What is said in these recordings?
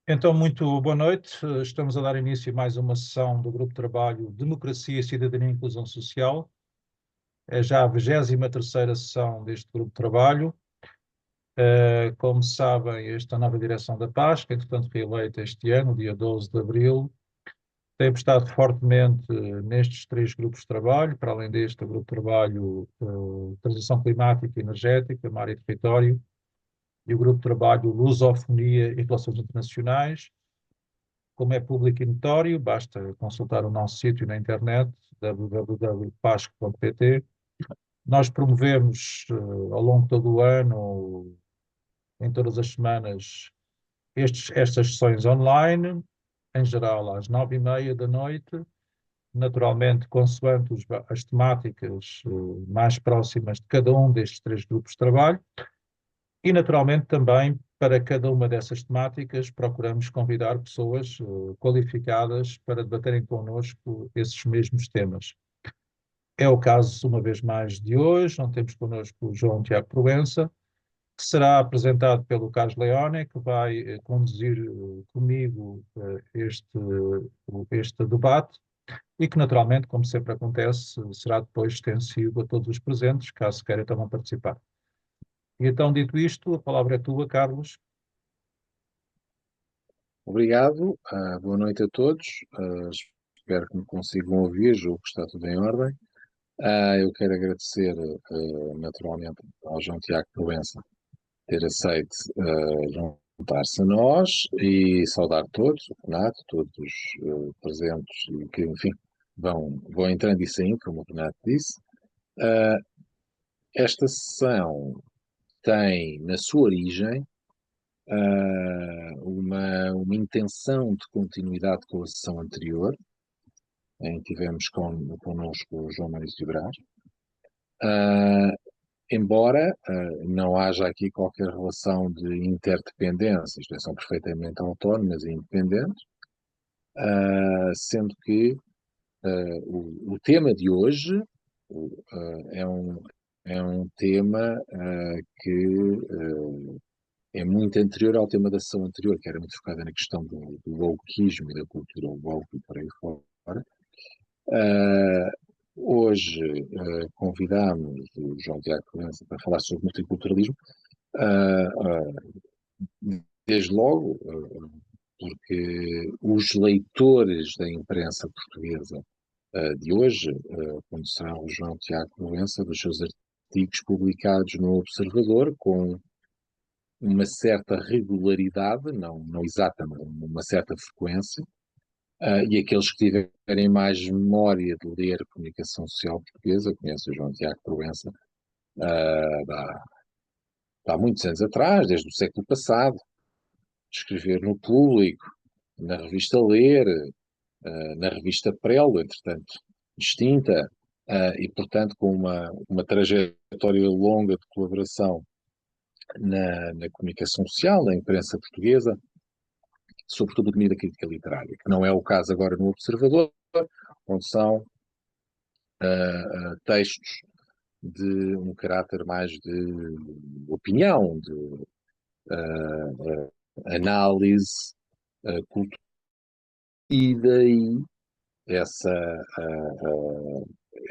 Então, muito boa noite. Estamos a dar início a mais uma sessão do Grupo de Trabalho Democracia, Cidadania e Inclusão Social. É já a 23ª sessão deste Grupo de Trabalho. Como sabem, esta nova direção da PAS, que entretanto foi eleita este ano, dia 12 de abril, tem apostado fortemente nestes três grupos de trabalho, para além deste, o Grupo de Trabalho Transição Climática e Energética, Mar e Território, e o Grupo de Trabalho Lusofonia e Relações Internacionais. Como é público e notório, basta consultar o nosso sítio na internet, www.pasco.pt. Nós promovemos ao longo de todo o ano, em todas as semanas, estas sessões online, em geral às 9h30 da noite, naturalmente consoante as temáticas mais próximas de cada um destes três grupos de trabalho. E, naturalmente, também para cada uma dessas temáticas procuramos convidar pessoas qualificadas para debaterem connosco esses mesmos temas. É o caso, uma vez mais, de hoje. Não temos connosco o João Tiago Proença, que será apresentado pelo Carlos Leone, que vai conduzir comigo este debate e que, naturalmente, como sempre acontece, será depois extensivo a todos os presentes, caso queiram também participar. E então, dito isto, a palavra é tua, Carlos. Obrigado, boa noite a todos. Espero que me consigam ouvir, julgo que está tudo em ordem. Eu quero agradecer naturalmente ao João Tiago Proença ter aceito juntar-se a nós e saudar todos, o Renato, todos os presentes e que, enfim, vão entrando e saindo, como o Renato disse. Esta sessão tem na sua origem uma intenção de continuidade com a sessão anterior, em que tivemos connosco o João Maurício Brás, embora não haja aqui qualquer relação de interdependência, isto é, são perfeitamente autónomas e independentes, sendo que o tema de hoje é um tema que é muito anterior ao tema da sessão anterior, que era muito focada na questão do wokeismo e da cultura woke e por aí fora. Hoje convidámos o João Tiago Proença para falar sobre multiculturalismo, desde logo porque os leitores da imprensa portuguesa de hoje conhecerão o João Tiago Proença dos seus artigos publicados no Observador, com uma certa regularidade, não exata, mas uma certa frequência, e aqueles que tiverem mais memória de ler comunicação social portuguesa, conhecem o João Tiago Proença há muitos anos atrás, desde o século passado, escrever no Público, na revista Ler, na revista Prelo, entretanto extinta, e portanto com uma trajetória longa de colaboração na comunicação social, na imprensa portuguesa, sobretudo de da crítica literária, que não é o caso agora no Observador, onde são textos de um caráter mais de opinião, de análise cultural. E daí essa,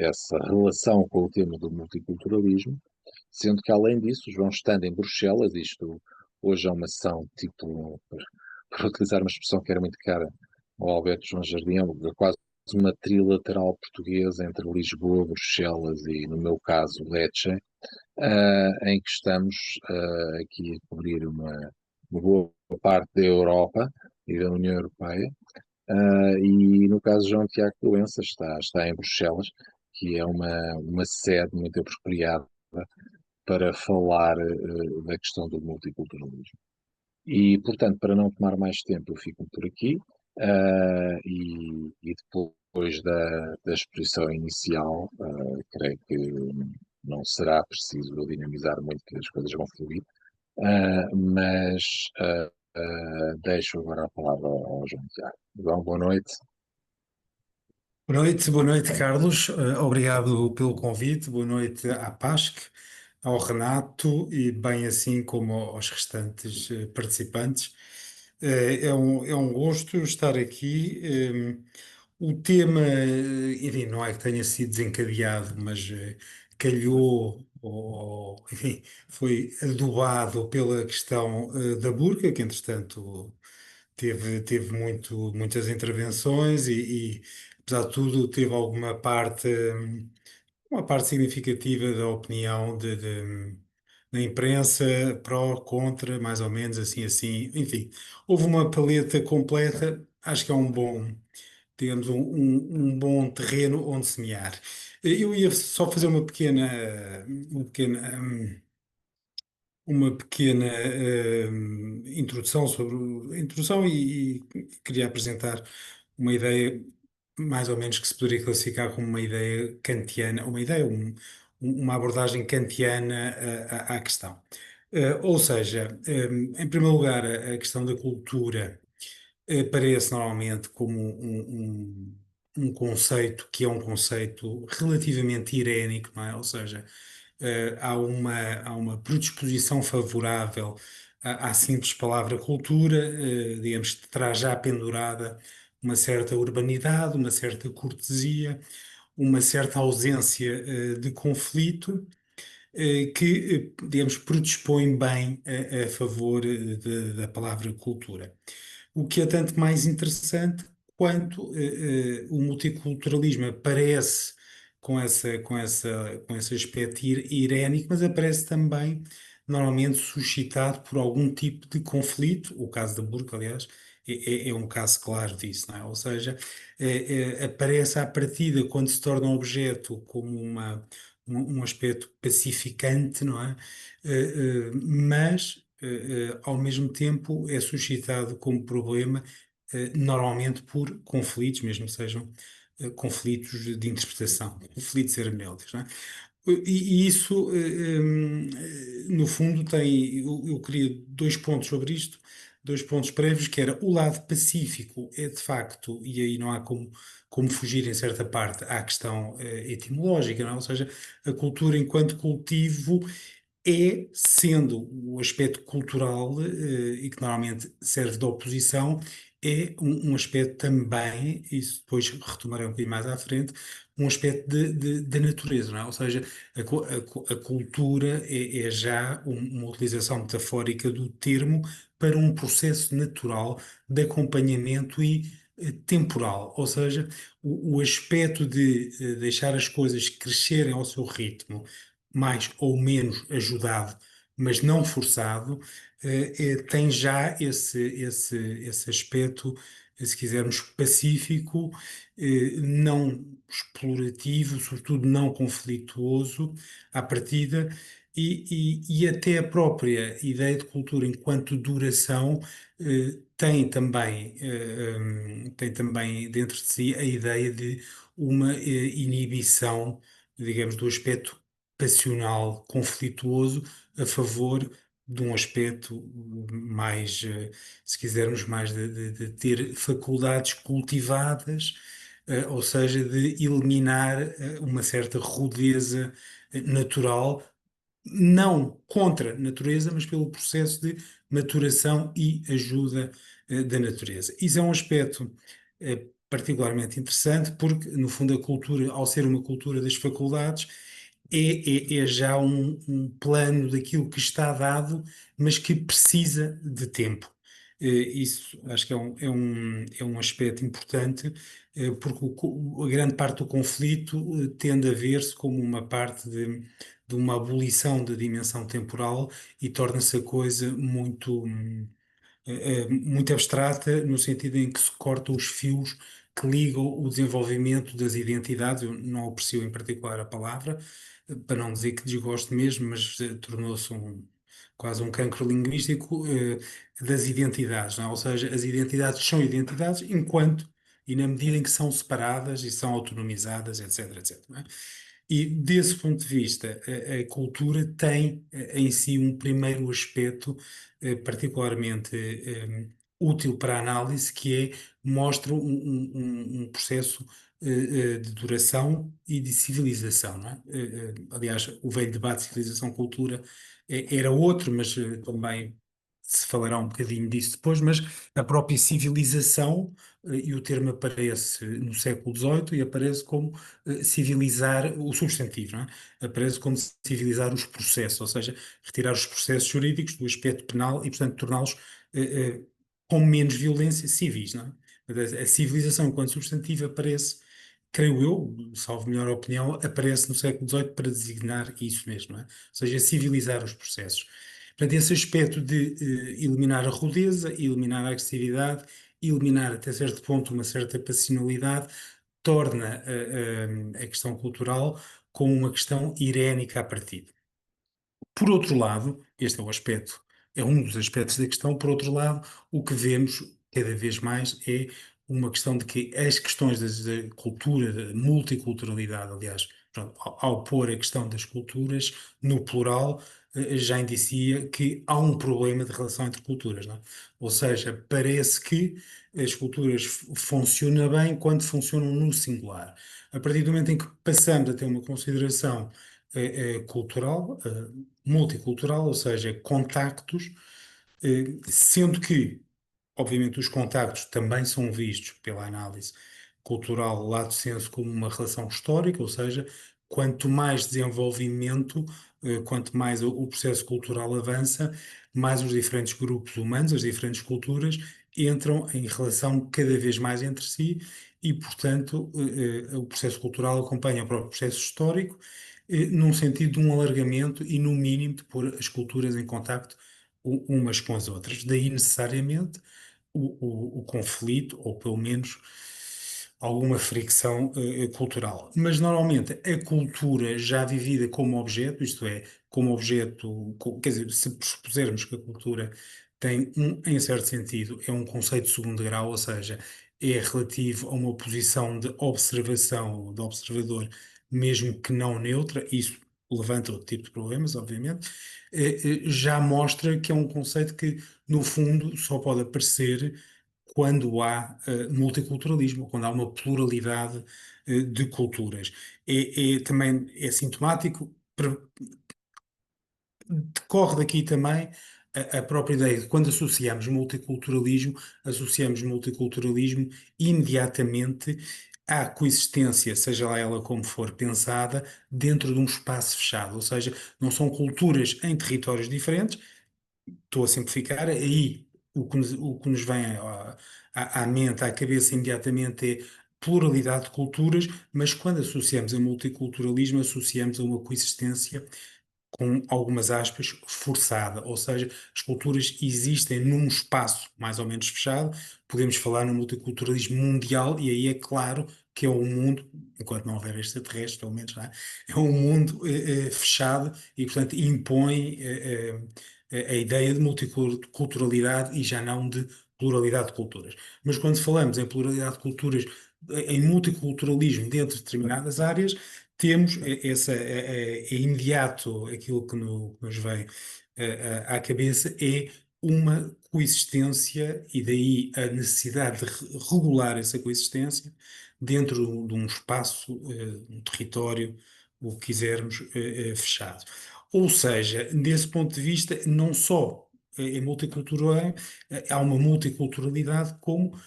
essa relação com o tema do multiculturalismo, sendo que, além disso, João estando em Bruxelas, isto hoje é uma sessão, tipo, para utilizar uma expressão que era muito cara ao Alberto João Jardim, quase uma trilateral portuguesa entre Lisboa, Bruxelas e, no meu caso, Lecce, em que estamos aqui a cobrir uma boa parte da Europa e da União Europeia, e no caso de João Tiago Proença está em Bruxelas, que é uma sede muito apropriada para falar da questão do multiculturalismo. E, portanto, para não tomar mais tempo, eu fico por aqui, e depois da exposição inicial, creio que não será preciso eu dinamizar muito, que as coisas vão fluir, mas deixo agora a palavra ao João Tiago. João, boa noite. Boa noite, Carlos. Obrigado pelo convite. Boa noite à PASC, ao Renato e bem assim como aos restantes participantes. É um gosto estar aqui. O tema, enfim, não é que tenha sido desencadeado, mas calhou, enfim, foi adubado pela questão da burca, que entretanto teve muitas intervenções e, apesar de tudo, teve uma parte significativa da opinião da imprensa, pró, contra, mais ou menos, assim, enfim. Houve uma paleta completa, acho que é digamos, um bom terreno onde semear. Eu ia só fazer uma pequena introdução introdução e queria apresentar uma ideia mais ou menos que se poderia classificar como uma ideia kantiana, uma abordagem kantiana à questão. Ou seja, em primeiro lugar, a questão da cultura aparece normalmente como um conceito que é um conceito relativamente irénico, não é? Ou seja, há uma predisposição favorável à simples palavra cultura, digamos que traz já pendurada uma certa urbanidade, uma certa cortesia, uma certa ausência de conflito, digamos, predispõe bem a favor da palavra cultura. O que é tanto mais interessante quanto o multiculturalismo aparece com esse aspecto irénico, mas aparece também normalmente suscitado por algum tipo de conflito. O caso da burca, aliás, é um caso claro disso, não é? Ou seja, aparece à partida quando se torna um objeto como um aspecto pacificante, não é? Mas ao mesmo tempo é suscitado como problema, normalmente por conflitos, mesmo que sejam conflitos de interpretação, conflitos hermenêuticos, não é? E isso, no fundo, eu queria dois pontos sobre isto, dois pontos prévios, que era o lado pacífico, é de facto, e aí não há como fugir em certa parte à questão etimológica, não é? Ou seja, a cultura enquanto cultivo sendo o aspecto cultural, e que normalmente serve de oposição, é um aspecto também, isso depois retomarei um bocadinho mais à frente, um aspecto da natureza, não é? Ou seja, a cultura é já uma utilização metafórica do termo para um processo natural de acompanhamento e temporal, ou seja, o aspecto de deixar as coisas crescerem ao seu ritmo, mais ou menos ajudado, mas não forçado, tem já esse aspecto, se quisermos, pacífico, não explorativo, sobretudo não conflituoso, à partida, e até a própria ideia de cultura enquanto duração tem também dentro de si a ideia de uma inibição, digamos, do aspecto passional, conflituoso, a favor de um aspecto mais, se quisermos, mais de ter faculdades cultivadas, ou seja, de eliminar uma certa rudeza natural, não contra a natureza, mas pelo processo de maturação e ajuda da natureza. Isso é um aspecto particularmente interessante, porque, no fundo, a cultura, ao ser uma cultura das faculdades, é já um plano daquilo que está dado, mas que precisa de tempo. Isso acho que é um aspecto importante, porque a grande parte do conflito tende a ver-se como uma parte de uma abolição da dimensão temporal e torna-se a coisa muito abstrata, no sentido em que se cortam os fios que ligam o desenvolvimento das identidades. Eu não aprecio em particular a palavra, para não dizer que desgosto mesmo, mas tornou-se quase um cancro linguístico, das identidades, não é? Ou seja, as identidades são identidades enquanto e na medida em que são separadas e são autonomizadas, etc, etc, não é? E desse ponto de vista, a cultura tem em si um primeiro aspecto particularmente útil para a análise, que mostra um processo de duração e de civilização, não é? Aliás, o velho debate de civilização-cultura era outro, mas também se falará um bocadinho disso depois, mas a própria civilização, e o termo aparece no século XVIII e aparece como civilizar o substantivo, não é? Aparece como civilizar os processos, ou seja, retirar os processos jurídicos do aspecto penal e, portanto, torná-los com menos violência civis, não é? Portanto, a civilização enquanto substantivo aparece, creio eu, salvo melhor opinião, aparece no século XVIII para designar isso mesmo, não é? Ou seja, civilizar os processos. Portanto, esse aspecto de eliminar a rudeza, eliminar a agressividade, eliminar até certo ponto uma certa passionalidade, torna a questão cultural como uma questão irénica a partir. Por outro lado, este é o aspecto, é um dos aspectos da questão. Por outro lado, o que vemos cada vez mais é uma questão de que as questões da cultura, da multiculturalidade, aliás, pronto, ao pôr a questão das culturas no plural, já indicia que há um problema de relação entre culturas, não é? Ou seja, parece que as culturas funcionam bem quando funcionam no singular. A partir do momento em que passamos a ter uma consideração cultural, multicultural, ou seja, contactos, sendo que, obviamente, os contactos também são vistos pela análise cultural, lato sensu, como uma relação histórica, ou seja, quanto mais desenvolvimento, quanto mais o processo cultural avança, mais os diferentes grupos humanos, as diferentes culturas, entram em relação cada vez mais entre si e, portanto, o processo cultural acompanha o próprio processo histórico, num sentido de um alargamento e, no mínimo, de pôr as culturas em contacto umas com as outras. Daí, necessariamente, o conflito, ou pelo menos alguma fricção cultural. Mas, normalmente, a cultura já vivida como objeto, isto é, como objeto, quer dizer, se pressupusermos que a cultura tem, em certo sentido, é um conceito de segundo grau, ou seja, é relativo a uma posição de observação, de observador, mesmo que não neutra, isso levanta outro tipo de problemas, obviamente, já mostra que é um conceito que, no fundo, só pode aparecer quando há multiculturalismo, quando há uma pluralidade de culturas. Também é sintomático, decorre daqui também a própria ideia de quando associamos multiculturalismo imediatamente à coexistência, seja lá ela como for pensada, dentro de um espaço fechado, ou seja, não são culturas em territórios diferentes. Estou a simplificar, aí o que nos vem à mente, à cabeça imediatamente é pluralidade de culturas, mas quando associamos a multiculturalismo, associamos a uma coexistência com algumas aspas, forçada, ou seja, as culturas existem num espaço mais ou menos fechado, podemos falar no multiculturalismo mundial, e aí é claro que é um mundo, enquanto não houver extraterrestres, pelo menos, não é? É um mundo fechado e, portanto, impõe a ideia de multiculturalidade e já não de pluralidade de culturas. Mas quando falamos em pluralidade de culturas, em multiculturalismo dentro de determinadas áreas, temos é imediato aquilo que nos vem à cabeça é uma coexistência e daí a necessidade de regular essa coexistência dentro de um espaço, um território, o que quisermos, fechado. Ou seja, desse ponto de vista, não só é multicultural, há uma multiculturalidade, como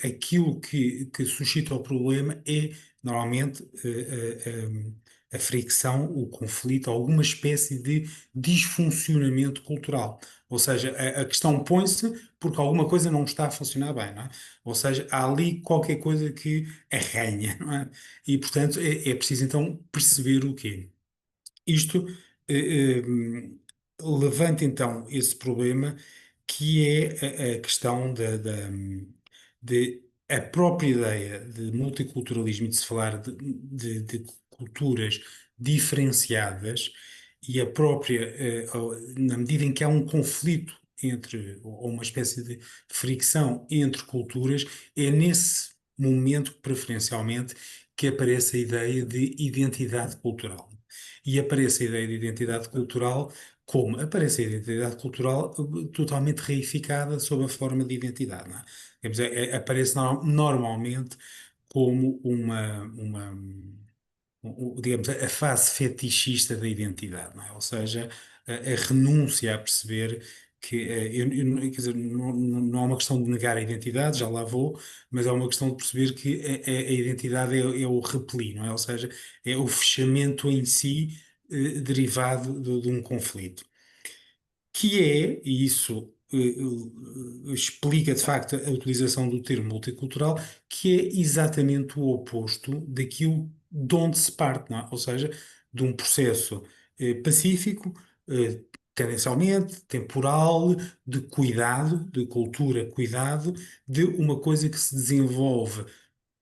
aquilo que suscita o problema é normalmente a fricção, o conflito, alguma espécie de disfuncionamento cultural. Ou seja, a questão põe-se porque alguma coisa não está a funcionar bem, não é? Ou seja, há ali qualquer coisa que arranha, não é? E, portanto, é preciso então perceber o quê? Isto levanta então esse problema que é a questão de a própria ideia de multiculturalismo e de se falar de culturas diferenciadas e a própria, na medida em que há um conflito entre, ou uma espécie de fricção entre culturas, é nesse momento, preferencialmente, que aparece a ideia de identidade cultural. E aparece a ideia de identidade cultural como? Aparece a identidade cultural totalmente reificada sob a forma de identidade, não é? Aparece normalmente como digamos, a fase fetichista da identidade, não é? Ou seja, a renúncia a perceber quer dizer, não é uma questão de negar a identidade, já lá vou, mas é uma questão de perceber que a identidade é o repeli, não é? Ou seja, é o fechamento em si, derivado de um conflito que é, e isso explica de facto a utilização do termo multicultural, que é exatamente o oposto daquilo de onde se parte, não é? Ou seja, de um processo pacífico, eh, tendencialmente, temporal, de cuidado, de cultura, cuidado, de uma coisa que se desenvolve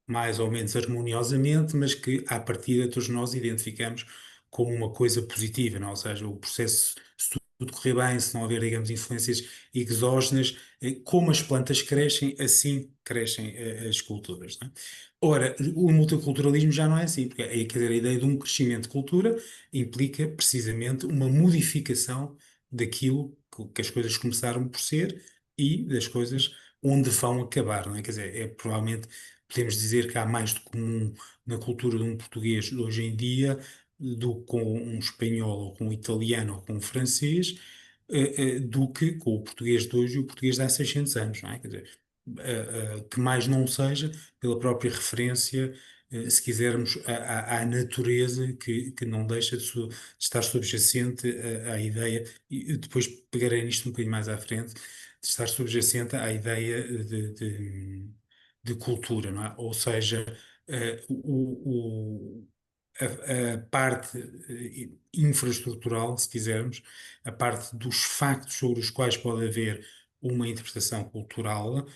mais ou menos harmoniosamente, mas que à partida todos nós identificamos como uma coisa positiva, não é? Ou seja, o processo, se tudo correr bem, se não houver, digamos, influências exógenas, como as plantas crescem, assim crescem as culturas, não é? Ora, o multiculturalismo já não é assim, porque quer dizer, a ideia de um crescimento de cultura implica precisamente uma modificação daquilo que as coisas começaram por ser e das coisas onde vão acabar, não é? Quer dizer, provavelmente podemos dizer que há mais de comum na cultura de um português de hoje em dia do que com um espanhol ou com um italiano ou com um francês, do que com o português de hoje e o português de há 600 anos, não é? Quer dizer, que mais não seja pela própria referência, se quisermos, à natureza que não deixa de estar subjacente à ideia, e depois pegarei nisto um bocadinho mais à frente, de estar subjacente à ideia de cultura, não é? Ou seja, a parte infraestrutural, se quisermos, a parte dos factos sobre os quais pode haver uma interpretação cultural,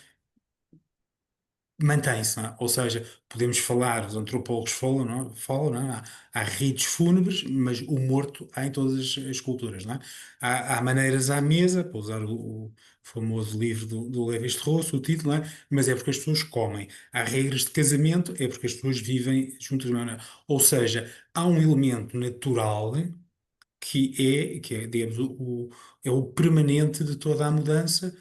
mantém-se, não é? Ou seja, podemos falar, os antropólogos falam, não é? Não é? Há ritos fúnebres, mas o morto há em todas as culturas, não é? Há maneiras à mesa, para usar o famoso livro do Lévi-Strauss, o título, não é? Mas é porque as pessoas comem. Há regras de casamento, é porque as pessoas vivem juntas, não é? Ou seja, há um elemento natural que é, digamos, é o permanente de toda a mudança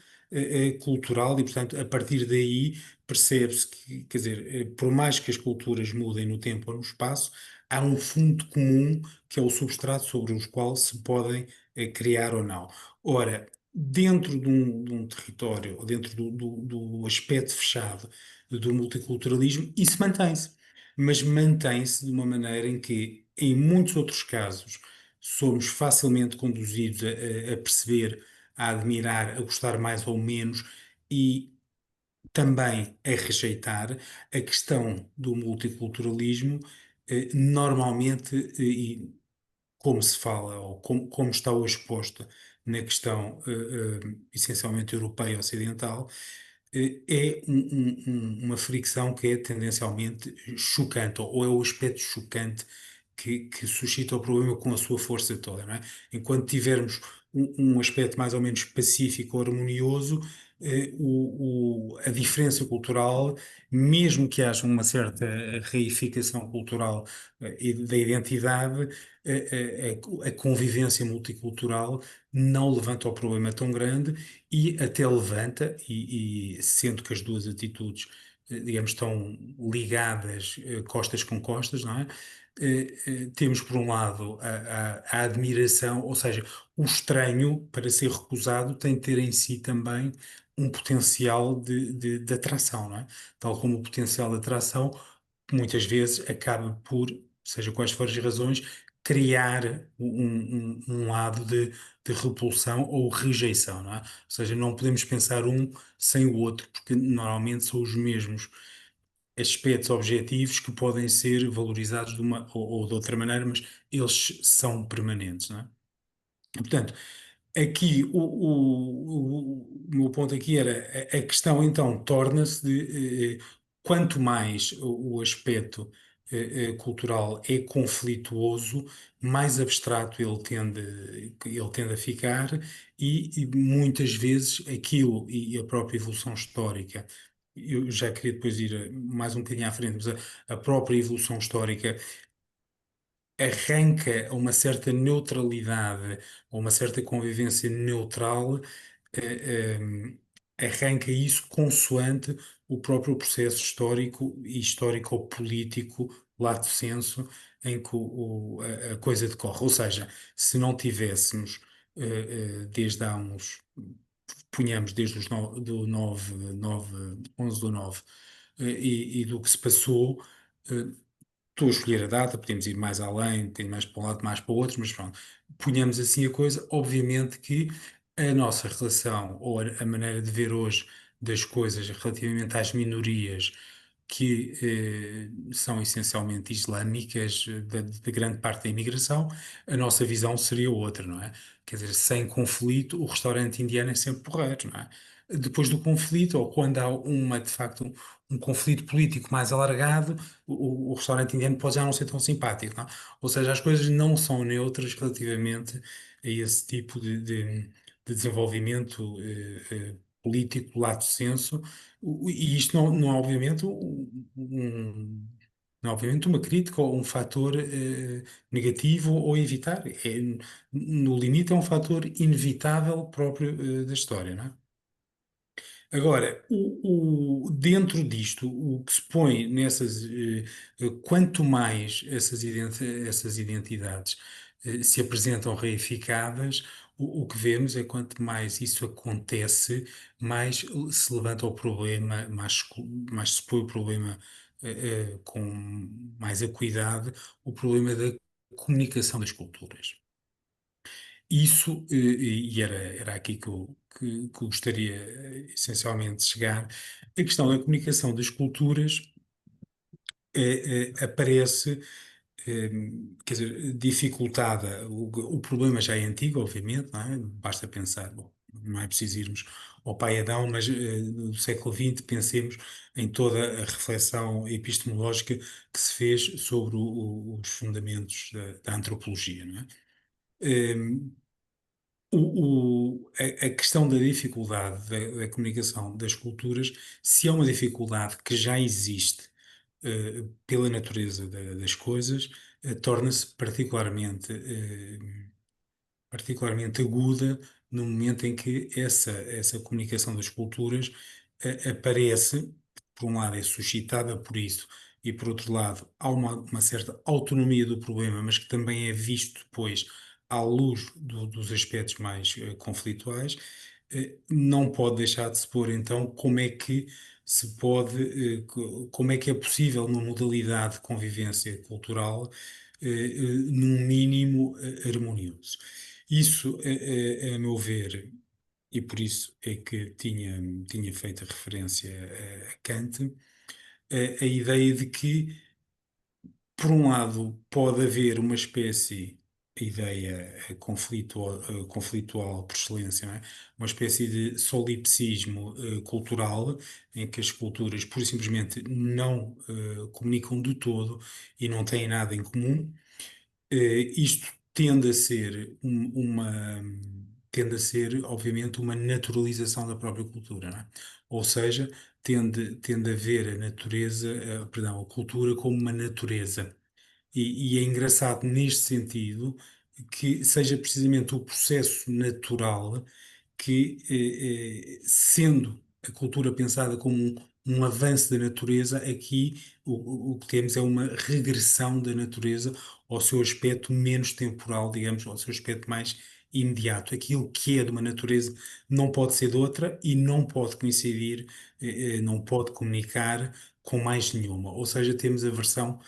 cultural e, portanto, a partir daí percebe-se que, quer dizer, por mais que as culturas mudem no tempo ou no espaço, há um fundo comum que é o substrato sobre os quais se podem criar ou não. Ora, dentro de um território, ou dentro do aspecto fechado do multiculturalismo, isso mantém-se. Mas mantém-se de uma maneira em que, em muitos outros casos, somos facilmente conduzidos a perceber, a admirar, a gostar mais ou menos e também a rejeitar a questão do multiculturalismo, normalmente, e como se fala, ou como está hoje posta na questão essencialmente europeia ocidental, é uma fricção que é tendencialmente chocante, ou é o aspecto chocante que suscita o problema com a sua força toda, não é? Enquanto tivermos um aspecto mais ou menos pacífico, harmonioso, a diferença cultural, mesmo que haja uma certa reificação cultural e da identidade, a convivência multicultural não levanta o problema tão grande e até levanta, e sendo que as duas atitudes, digamos, estão ligadas, costas com costas, não é? Temos, por um lado, a admiração, ou seja, o estranho, para ser recusado, tem de ter em si também um potencial de atração, não é? Tal como o potencial de atração, muitas vezes, acaba por, seja quais forem as razões, criar um lado de repulsão ou rejeição, não é? Ou seja, não podemos pensar um sem o outro, porque normalmente são os mesmos aspectos objetivos que podem ser valorizados de uma ou de outra maneira, mas eles são permanentes, não é? Portanto, aqui o meu ponto aqui era a questão então torna-se de quanto mais o aspecto cultural é conflituoso, mais abstrato ele tende a ficar e muitas vezes aquilo e a própria evolução histórica. Eu já queria depois ir mais um bocadinho à frente, mas a própria evolução histórica arranca uma certa neutralidade ou uma certa convivência neutral, eh, arranca isso consoante o próprio processo histórico e histórico-político, lato sensu, em que a coisa decorre. Ou seja, se não tivéssemos desde há uns, ponhamos desde os do 11 do 9, e do que se passou. Estou a escolher a data, podemos ir mais além, tem mais para um lado, mais para o outro, mas pronto, ponhamos assim a coisa. Obviamente que a nossa relação, ou a maneira de ver hoje das coisas relativamente às minorias, que são essencialmente islâmicas, da grande parte da imigração, a nossa visão seria outra, não é? Quer dizer, sem conflito, o restaurante indiano é sempre porreiro, não é? Depois do conflito, ou quando há de facto, um conflito político mais alargado, o restaurante indiano pode já não ser tão simpático, não é? Ou seja, as coisas não são neutras relativamente a esse tipo de desenvolvimento político, lato sensu. E isto não é obviamente não é obviamente uma crítica ou um fator negativo ou evitar. No limite é um fator inevitável próprio da história, não é? Agora, dentro disto, o que se põe quanto mais essas identidades se apresentam reificadas, o que vemos é quanto mais isso acontece, mais se levanta o problema, mais se põe o problema com mais acuidade, o problema da comunicação das culturas. Isso, e era aqui que eu gostaria essencialmente de chegar, a questão da comunicação das culturas aparece, eh, quer dizer, dificultada. O problema já é antigo, obviamente, não é? Basta pensar, bom, não é preciso irmos ao pai Adão, mas no século XX pensemos em toda a reflexão epistemológica que se fez sobre os fundamentos da antropologia, não é? A questão da dificuldade da comunicação das culturas, se é uma dificuldade que já existe pela natureza das coisas, torna-se particularmente aguda no momento em que essa comunicação das culturas aparece. Por um lado, é suscitada por isso, e por outro lado, há uma certa autonomia do problema, mas que também é visto depois à luz dos aspectos mais conflituais. Não pode deixar de se pôr, então, como é que se pode, como é que é possível uma modalidade de convivência cultural, num mínimo harmonioso. Isso, a meu ver, e por isso é que tinha feito a referência a Kant, a ideia de que, por um lado, pode haver uma espécie, a ideia conflitual por excelência, não é? Uma espécie de solipsismo cultural, em que as culturas, pura e simplesmente, não comunicam de todo e não têm nada em comum. Isto tende a ser, obviamente, uma naturalização da própria cultura, não é? Ou seja, tende a ver a natureza, perdão, a cultura como uma natureza. E é engraçado neste sentido que seja precisamente o processo natural que, sendo a cultura pensada como um avanço da natureza, aqui o que temos é uma regressão da natureza ao seu aspecto menos temporal, digamos, ao seu aspecto mais imediato. Aquilo que é de uma natureza não pode ser de outra e não pode coincidir, não pode comunicar com mais nenhuma. Ou seja, temos a versão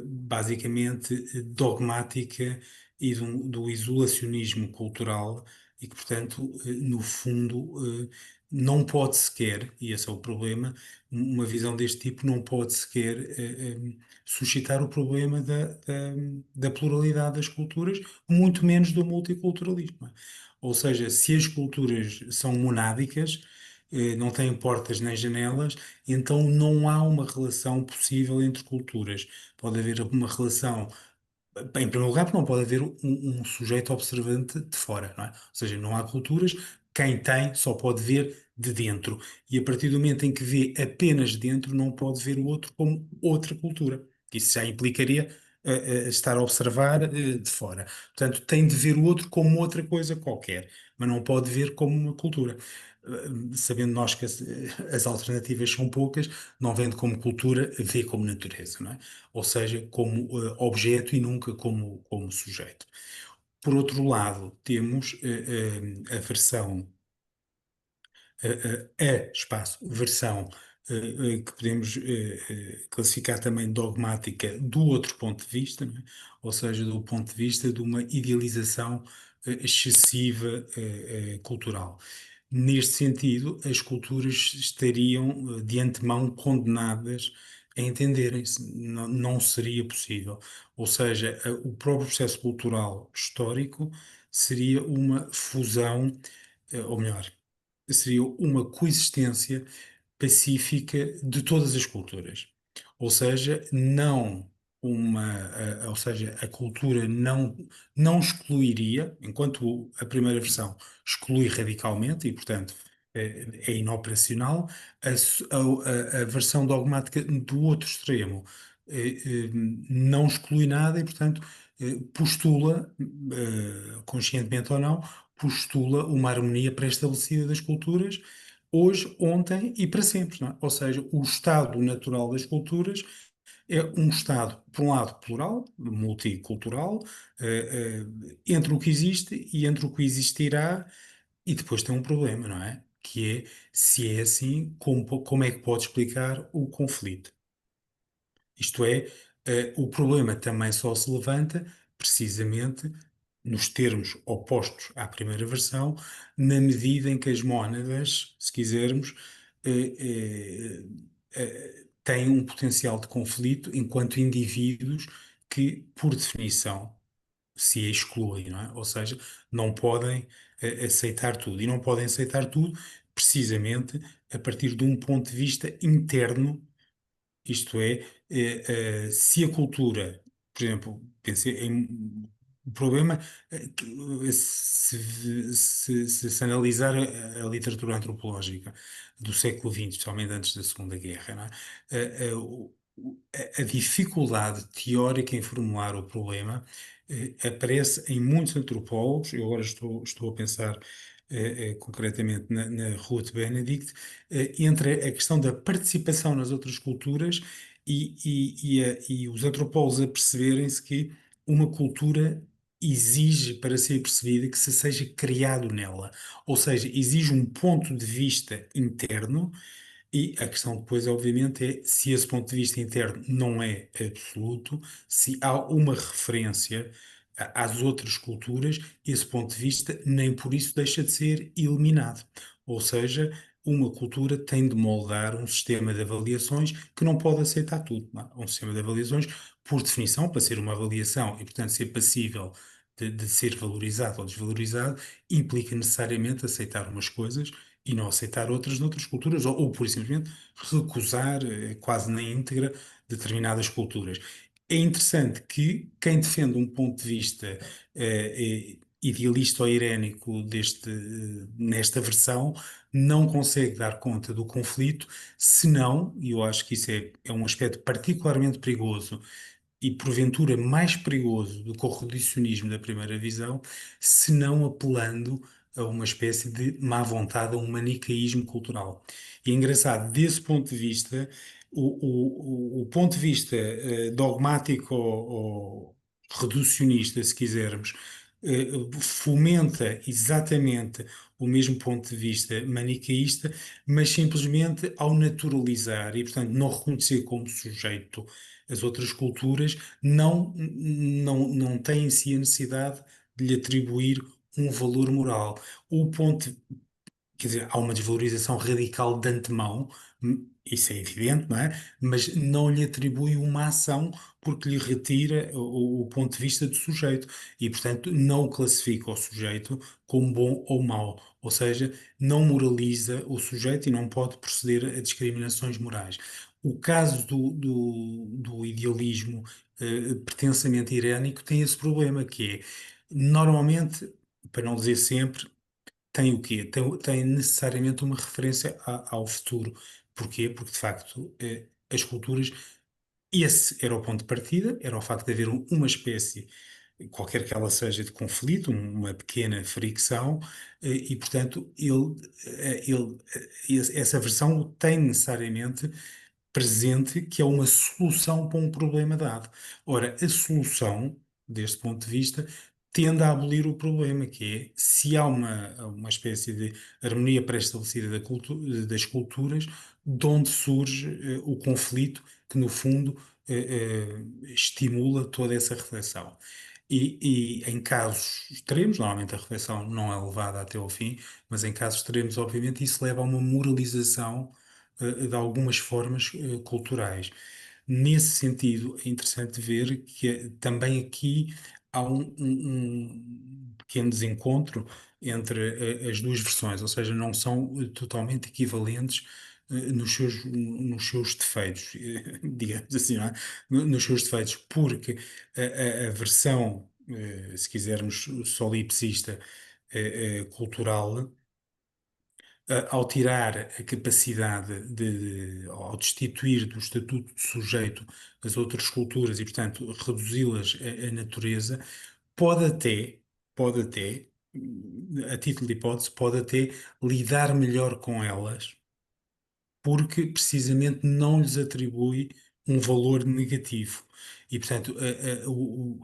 basicamente dogmática e do isolacionismo cultural e que, portanto, no fundo, não pode sequer, e esse é o problema, uma visão deste tipo não pode sequer suscitar o problema da pluralidade das culturas, muito menos do multiculturalismo. Não é? Ou seja, se as culturas são monádicas, não têm portas nem janelas, então não há uma relação possível entre culturas. Pode haver uma relação, em primeiro lugar, porque não pode haver um sujeito observante de fora, não é? Ou seja, não há culturas, quem tem só pode ver de dentro. E a partir do momento em que vê apenas de dentro, não pode ver o outro como outra cultura. Isso já implicaria estar a observar de fora. Portanto, tem de ver o outro como outra coisa qualquer, mas não pode ver como uma cultura. Sabendo nós que as alternativas são poucas, não vendo como cultura, vê como natureza, não é? Ou seja, como objeto e nunca como sujeito. Por outro lado, temos a versão espaço, versão que podemos classificar também dogmática do outro ponto de vista, não é? Ou seja, do ponto de vista de uma idealização excessiva cultural. Neste sentido, as culturas estariam de antemão condenadas a entenderem-se. Não, não seria possível. Ou seja, o próprio processo cultural histórico seria uma fusão, ou melhor, seria uma coexistência pacífica de todas as culturas. Ou seja, não ou seja, a cultura não excluiria, enquanto a primeira versão exclui radicalmente e, portanto, é inoperacional, a versão dogmática do outro extremo não exclui nada e, portanto, postula, conscientemente ou não, postula uma harmonia pré-estabelecida das culturas, hoje, ontem e para sempre, não é? Ou seja, o estado natural das culturas é um estado, por um lado, plural, multicultural, entre o que existe e entre o que existirá, e depois tem um problema, não é? Que é, se é assim, como é que pode explicar o conflito? Isto é, o problema também só se levanta precisamente nos termos opostos à primeira versão, na medida em que as mónadas, se quisermos, têm um potencial de conflito enquanto indivíduos que, por definição, se excluem, não é? Ou seja, não podem aceitar tudo. E não podem aceitar tudo precisamente a partir de um ponto de vista interno, isto é, se a cultura, por exemplo, pensei em o problema, se analisar a literatura antropológica do século XX, especialmente antes da Segunda Guerra, não é? A dificuldade teórica em formular o problema aparece em muitos antropólogos. Eu agora estou a pensar concretamente na Ruth Benedict, entre a questão da participação nas outras culturas e os antropólogos a perceberem-se que uma cultura exige, para ser percebida, que se seja criado nela. Ou seja, exige um ponto de vista interno e a questão depois, obviamente, é se esse ponto de vista interno não é absoluto, se há uma referência às outras culturas, esse ponto de vista nem por isso deixa de ser eliminado. Ou seja, uma cultura tem de moldar um sistema de avaliações que não pode aceitar tudo, não é? Um sistema de avaliações, por definição, para ser uma avaliação e, portanto, ser passível de ser valorizado ou desvalorizado, implica necessariamente aceitar umas coisas e não aceitar outras noutras culturas, ou por simplesmente recusar quase na íntegra determinadas culturas. É interessante que quem defende um ponto de vista idealista ou irénico nesta versão não consegue dar conta do conflito, senão, e eu acho que isso é um aspecto particularmente perigoso e porventura mais perigoso do que o reducionismo da primeira visão, se não apelando a uma espécie de má vontade, a um manicaísmo cultural. E é engraçado, desse ponto de vista, o ponto de vista dogmático ou reducionista, se quisermos, fomenta exatamente o mesmo ponto de vista manicaísta, mas simplesmente ao naturalizar e, portanto, não reconhecer como sujeito as outras culturas, não têm em si a necessidade de lhe atribuir um valor moral. O ponto, quer dizer, há uma desvalorização radical de antemão, isso é evidente, não é? Mas não lhe atribui uma ação porque lhe retira o ponto de vista do sujeito e, portanto, não classifica o sujeito como bom ou mau. Ou seja, não moraliza o sujeito e não pode proceder a discriminações morais. O caso do idealismo pretensamente irénico tem esse problema, que é, normalmente, para não dizer sempre, tem o quê? Tem necessariamente uma referência ao futuro. Porquê? Porque, de facto, as culturas, esse era o ponto de partida, era o facto de haver uma espécie, qualquer que ela seja, de conflito, uma pequena fricção, e, portanto, essa versão tem necessariamente presente que é uma solução para um problema dado. Ora, a solução, deste ponto de vista, tende a abolir o problema, que é se há uma espécie de harmonia pré-estabelecida das culturas, de onde surge o conflito, que no fundo estimula toda essa reflexão. E em casos extremos, normalmente a reflexão não é levada até ao fim, mas em casos extremos, obviamente, isso leva a uma moralização de algumas formas culturais. Nesse sentido, é interessante ver que também aqui há um pequeno desencontro entre as duas versões, ou seja, não são totalmente equivalentes nos seus defeitos, digamos assim, não é? Nos seus defeitos, porque a versão, se quisermos, solipsista, cultural, ao tirar a capacidade ao destituir do estatuto de sujeito as outras culturas e, portanto, reduzi-las à natureza, pode até, pode até, a título de hipótese, pode até lidar melhor com elas, porque precisamente não lhes atribui um valor negativo. E, portanto,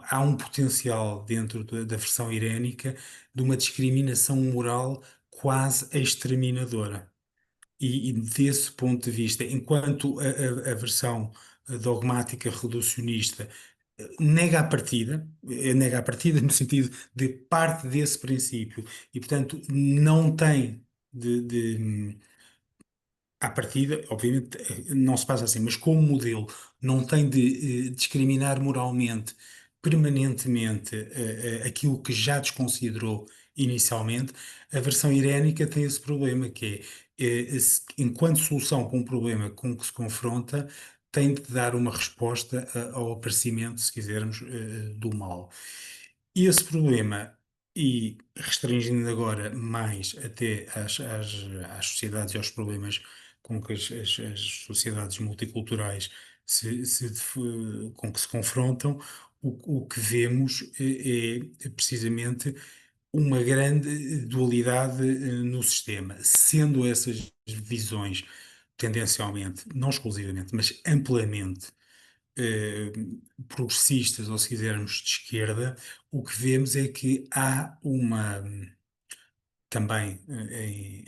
há um potencial dentro da versão irénica de uma discriminação moral quase exterminadora. E desse ponto de vista, enquanto a versão dogmática reducionista nega a partida no sentido de parte desse princípio e, portanto, não tem de à partida, obviamente, não se passa assim, mas como modelo, não tem de discriminar moralmente, permanentemente, aquilo que já desconsiderou inicialmente. A versão irénica tem esse problema, que é, enquanto solução para um problema com que se confronta, tem de dar uma resposta ao aparecimento, se quisermos, do mal. E esse problema, e restringindo agora mais até às sociedades e aos problemas com que as sociedades multiculturais com que se confrontam, o que vemos é precisamente uma grande dualidade no sistema, sendo essas visões tendencialmente, não exclusivamente, mas amplamente eh, progressistas, ou se quisermos de esquerda, o que vemos é que há uma também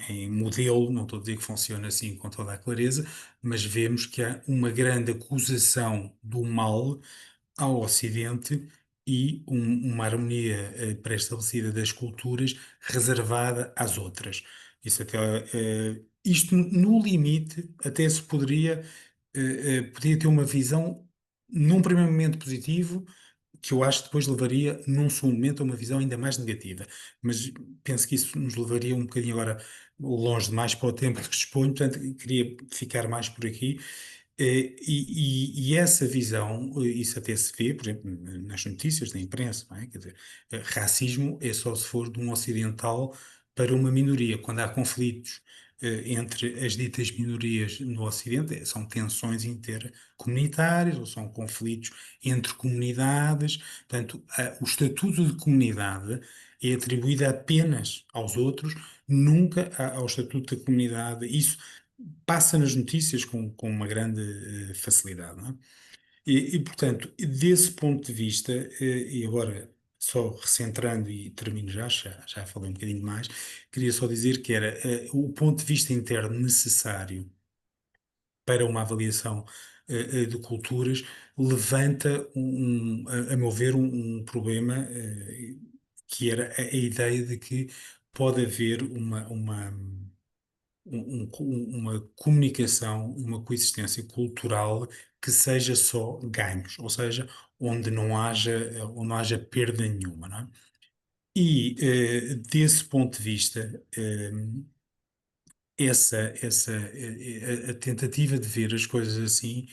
em modelo, não estou a dizer que funciona assim com toda a clareza, mas vemos que há uma grande acusação do mal ao Ocidente e uma harmonia pré-estabelecida das culturas reservada às outras. Isso até, isto no limite até se podia ter uma visão num primeiro momento positivo, que eu acho que depois levaria, num segundo momento, a uma visão ainda mais negativa. Mas penso que isso nos levaria um bocadinho agora longe demais para o tempo que disponho, portanto, queria ficar mais por aqui. E essa visão, isso até se vê, por exemplo, nas notícias da imprensa, não é? Quer dizer, racismo é só se for de um ocidental para uma minoria. Quando há conflitos entre as ditas minorias no Ocidente, são tensões intercomunitárias ou são conflitos entre comunidades. Portanto, o estatuto de comunidade é atribuído apenas aos outros, nunca ao estatuto da comunidade. Isso passa nas notícias com uma grande facilidade, não é? Portanto, desse ponto de vista, e agora só recentrando e termino já falei um bocadinho mais, queria só dizer que era o ponto de vista interno necessário para uma avaliação de culturas levanta, a meu ver, um problema que era a ideia de que pode haver uma comunicação, uma coexistência cultural que seja só ganhos, ou seja, onde não haja perda nenhuma, não é? E desse ponto de vista, a tentativa de ver as coisas assim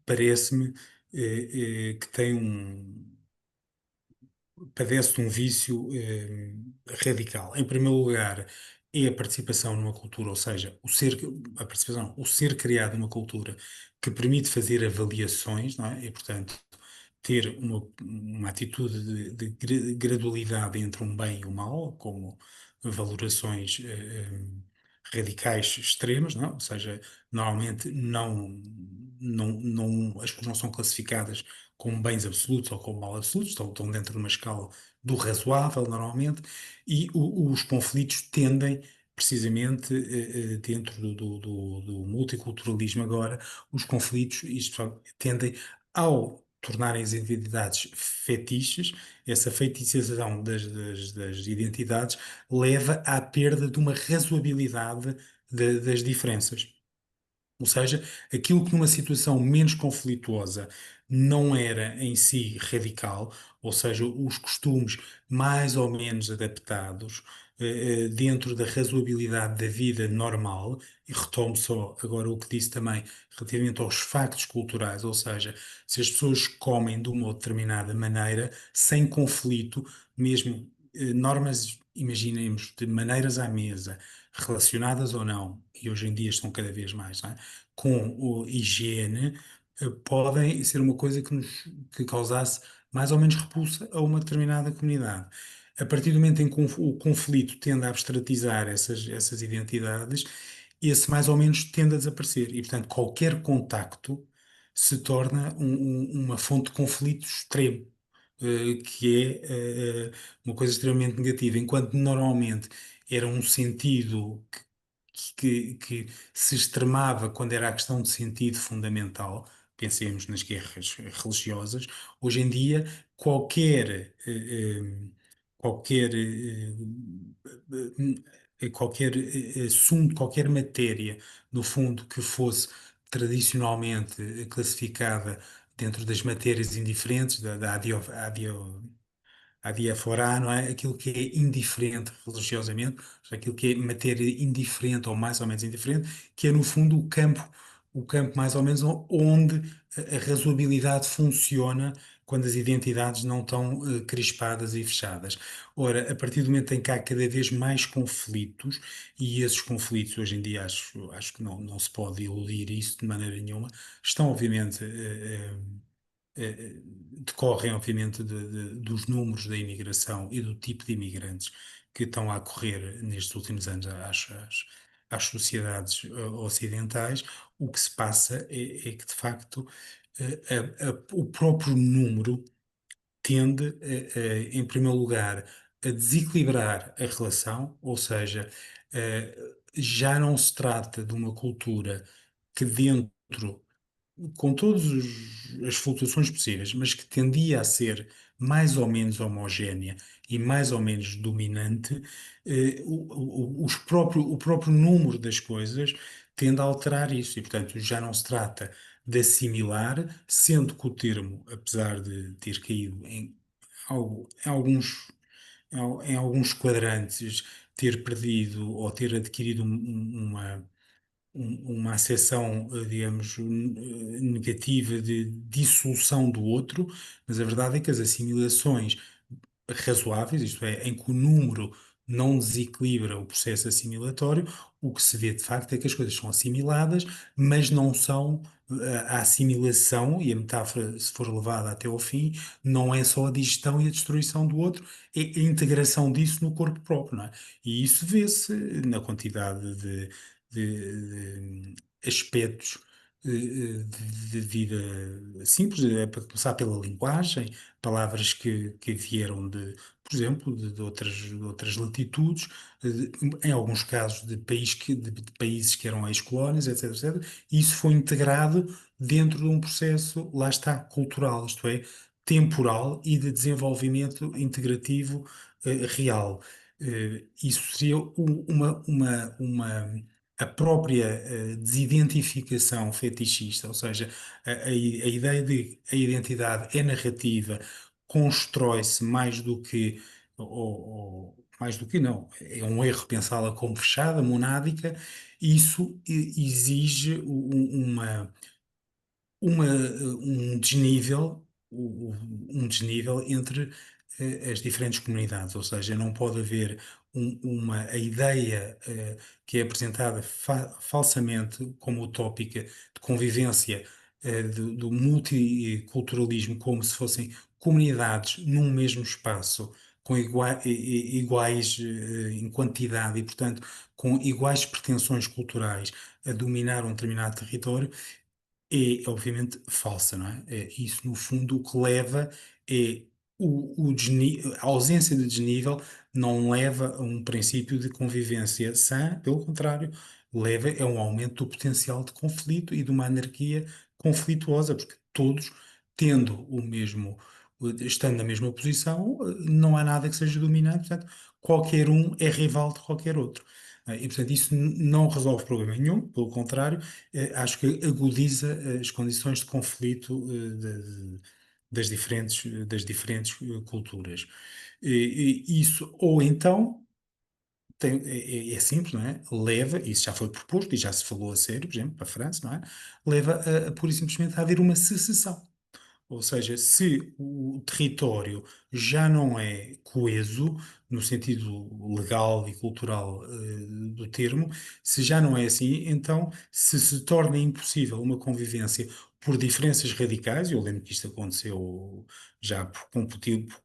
parece-me que padece de um vício radical. Em primeiro lugar, é a participação numa cultura, ou seja, o ser criado numa cultura que permite fazer avaliações, não é? E, portanto, ter uma atitude de gradualidade entre um bem e o mal, como valorações radicais extremas, não é? Ou seja, normalmente as coisas não são classificadas como bens absolutos ou como mal absolutos, estão dentro de uma escala do razoável, normalmente, e os conflitos tendem, precisamente, dentro do multiculturalismo agora, os conflitos, isto tendem, ao tornarem as identidades fetiches, essa fetichização das identidades leva à perda de uma razoabilidade das diferenças. Ou seja, aquilo que numa situação menos conflituosa não era em si radical, ou seja, os costumes mais ou menos adaptados, dentro da razoabilidade da vida normal, e retomo só agora o que disse também relativamente aos factos culturais, ou seja, se as pessoas comem de uma determinada maneira, sem conflito, mesmo normas, imaginemos, de maneiras à mesa, relacionadas ou não, e hoje em dia estão cada vez mais, não é? Com higiene, podem ser uma coisa que causasse mais ou menos repulsa a uma determinada comunidade. A partir do momento em que o conflito tende a abstratizar essas identidades, esse mais ou menos tende a desaparecer. E, portanto, qualquer contacto se torna uma fonte de conflito extremo, que uma coisa extremamente negativa, enquanto normalmente era um sentido que se extremava quando era a questão de sentido fundamental. Pensemos nas guerras religiosas. Hoje em dia, qualquer, qualquer assunto, qualquer matéria, no fundo, que fosse tradicionalmente classificada dentro das matérias indiferentes, da adiaforá, não é? Aquilo que é indiferente religiosamente, ou seja, aquilo que é matéria indiferente ou mais ou menos indiferente, que é no fundo o campo mais ou menos onde a razoabilidade funciona quando as identidades não estão crispadas e fechadas. Ora, a partir do momento em que há cada vez mais conflitos, e esses conflitos hoje em dia acho que não se pode iludir isso de maneira nenhuma, estão obviamente decorrem, obviamente, dos números da imigração e do tipo de imigrantes que estão a ocorrer nestes últimos anos às sociedades ocidentais. O que se passa é que, de facto, o próprio número tende, em primeiro lugar, a desequilibrar a relação, ou seja, eh, já não se trata de uma cultura que dentro com todas as flutuações possíveis, mas que tendia a ser mais ou menos homogénea e mais ou menos dominante, o próprio número das coisas tende a alterar isso. E, portanto, já não se trata de assimilar, sendo que o termo, apesar de ter caído em alguns, em alguns quadrantes, ter perdido ou ter adquirido uma acessão, digamos, negativa de dissolução do outro, mas a verdade é que as assimilações razoáveis, isto é, em que o número não desequilibra o processo assimilatório, o que se vê de facto é que as coisas são assimiladas, mas não são a assimilação, e a metáfora, se for levada até ao fim, não é só a digestão e a destruição do outro, é a integração disso no corpo próprio, não é? E isso vê-se na quantidade de aspectos de vida simples, para começar pela linguagem, palavras que vieram por exemplo, de outras latitudes, em alguns casos de países que eram ex-colónias, etc, etc. E isso foi integrado dentro de um processo, lá está, cultural, isto é, temporal e de desenvolvimento integrativo, real. Isso seria a própria desidentificação fetichista, ou seja, a ideia de a identidade é narrativa, constrói-se mais do que, mais do que não, é um erro pensá-la como fechada, monádica, e isso exige um desnível, um desnível entre as diferentes comunidades, ou seja, não pode haver a ideia que é apresentada falsamente como utópica de convivência do multiculturalismo como se fossem comunidades num mesmo espaço com iguais em quantidade e, portanto, com iguais pretensões culturais a dominar um determinado território, é obviamente falsa, não é? Isso, no fundo, o que leva é a ausência de desnível não leva a um princípio de convivência sã, pelo contrário, leva a um aumento do potencial de conflito e de uma anarquia conflituosa, porque todos, tendo o mesmo, estando na mesma posição, não há nada que seja dominante, portanto, qualquer um é rival de qualquer outro. E, portanto, isso não resolve problema nenhum, pelo contrário, acho que agudiza as condições de conflito, das diferentes culturas. Isso, ou então, é simples, não é? Leva, isso já foi proposto e já se falou a sério, por exemplo, para a França, não é? Leva pura e simplesmente a haver uma secessão. Ou seja, se o território já não é coeso, no sentido legal e cultural, do termo, se já não é assim, então se torna impossível uma convivência por diferenças radicais, eu lembro que isto aconteceu já com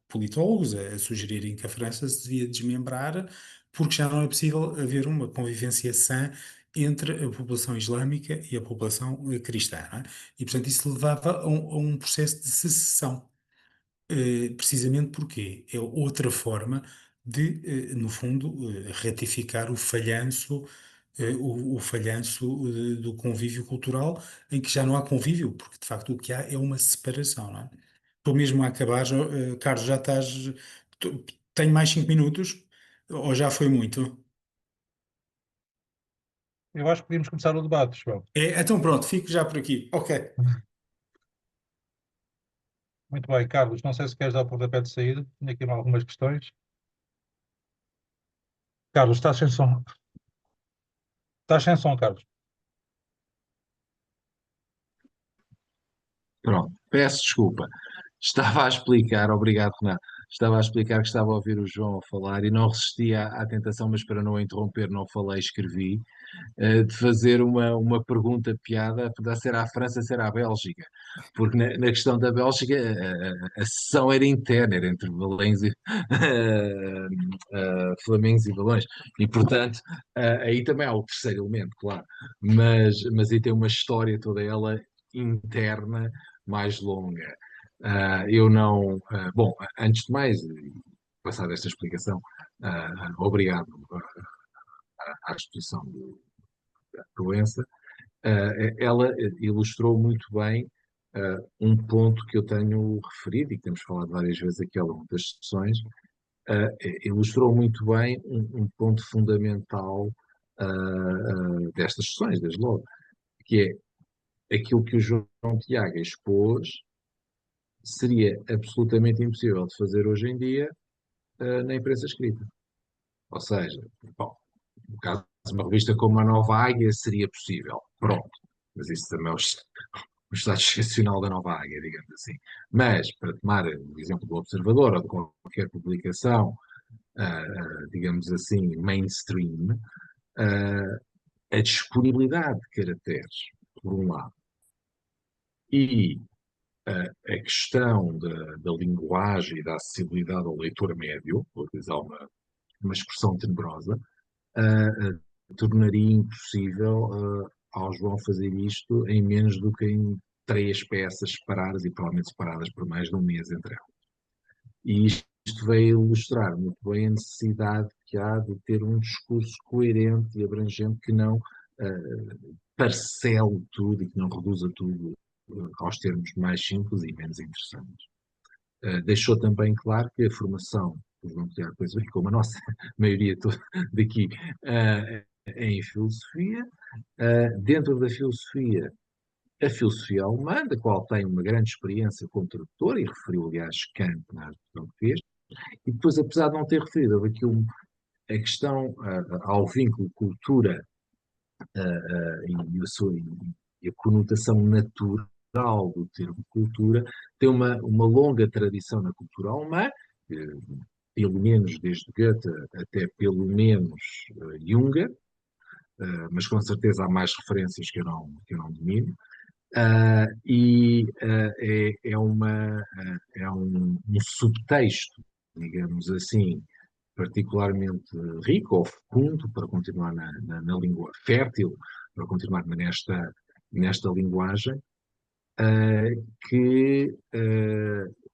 politólogos a sugerirem que a França se devia desmembrar, porque já não é possível haver uma convivência sã entre a população islâmica e a população cristã, não é? E, portanto, isso levava a um processo de secessão. Precisamente porque é outra forma de, no fundo, ratificar o falhanço do convívio cultural, em que já não há convívio, porque de facto o que há é uma separação, não é? Estou mesmo a acabar, Carlos, já estás. tu- Tenho mais 5 minutos, ou já foi muito? Eu acho que podíamos começar o debate, João. Então pronto, fico já por aqui. Ok. Muito bem, Carlos, não sei se queres dar o pontapé de saída. Tenho aqui algumas questões. Carlos, estás sem som. Estás sem som, Carlos. Pronto, peço desculpa. Estava a explicar, obrigado, Renato. Estava a explicar que estava a ouvir o João a falar e não resisti à tentação, mas para não interromper, não falei, escrevi, de fazer uma pergunta piada, poderá ser à França, ser à Bélgica, porque na questão da Bélgica a sessão era interna, era entre Valens e Flamengos e Valões, e portanto aí também há o terceiro elemento, claro, mas aí tem uma história toda ela interna mais longa. Eu não. Bom, antes de mais, passada esta explicação, obrigado à exposição da doença. Ela ilustrou muito bem um ponto que eu tenho referido e que temos falado várias vezes aqui ao longo das sessões. Ilustrou muito bem um ponto fundamental destas sessões, desde logo, que é aquilo que o João Tiago expôs seria absolutamente impossível de fazer hoje em dia na imprensa escrita. Ou seja, bom, no caso de uma revista como a Nova Águia seria possível, pronto, mas isso também é o estado excepcional da Nova Águia, digamos assim. Mas, para tomar o exemplo do Observador ou de qualquer publicação, digamos assim, mainstream, a disponibilidade de caracteres, por um lado, e a questão da linguagem e da acessibilidade ao leitor médio, vou utilizar uma expressão tenebrosa, tornaria impossível ao João fazer isto em menos do que em 3 peças separadas e provavelmente separadas por mais de um mês entre elas. E isto veio ilustrar muito bem a necessidade que há de ter um discurso coerente e abrangente que não parcele tudo e que não reduza tudo aos termos mais simples e menos interessantes. Deixou também claro que a formação do João Tiago, pois bem, como a nossa maioria toda daqui, em filosofia, dentro da filosofia, a filosofia alemã, da qual tem uma grande experiência como tradutor, e referiu, aliás, Kant na tradução que fez, e depois, apesar de não ter referido, houve aqui a questão ao vínculo cultura e a conotação natural do termo cultura, tem uma longa tradição na cultura alemã, pelo menos desde Goethe até pelo menos Junger, mas com certeza há mais referências que eu não domino. É um subtexto, digamos assim, particularmente rico ou fecundo, para continuar na língua fértil, para continuar nesta linguagem, que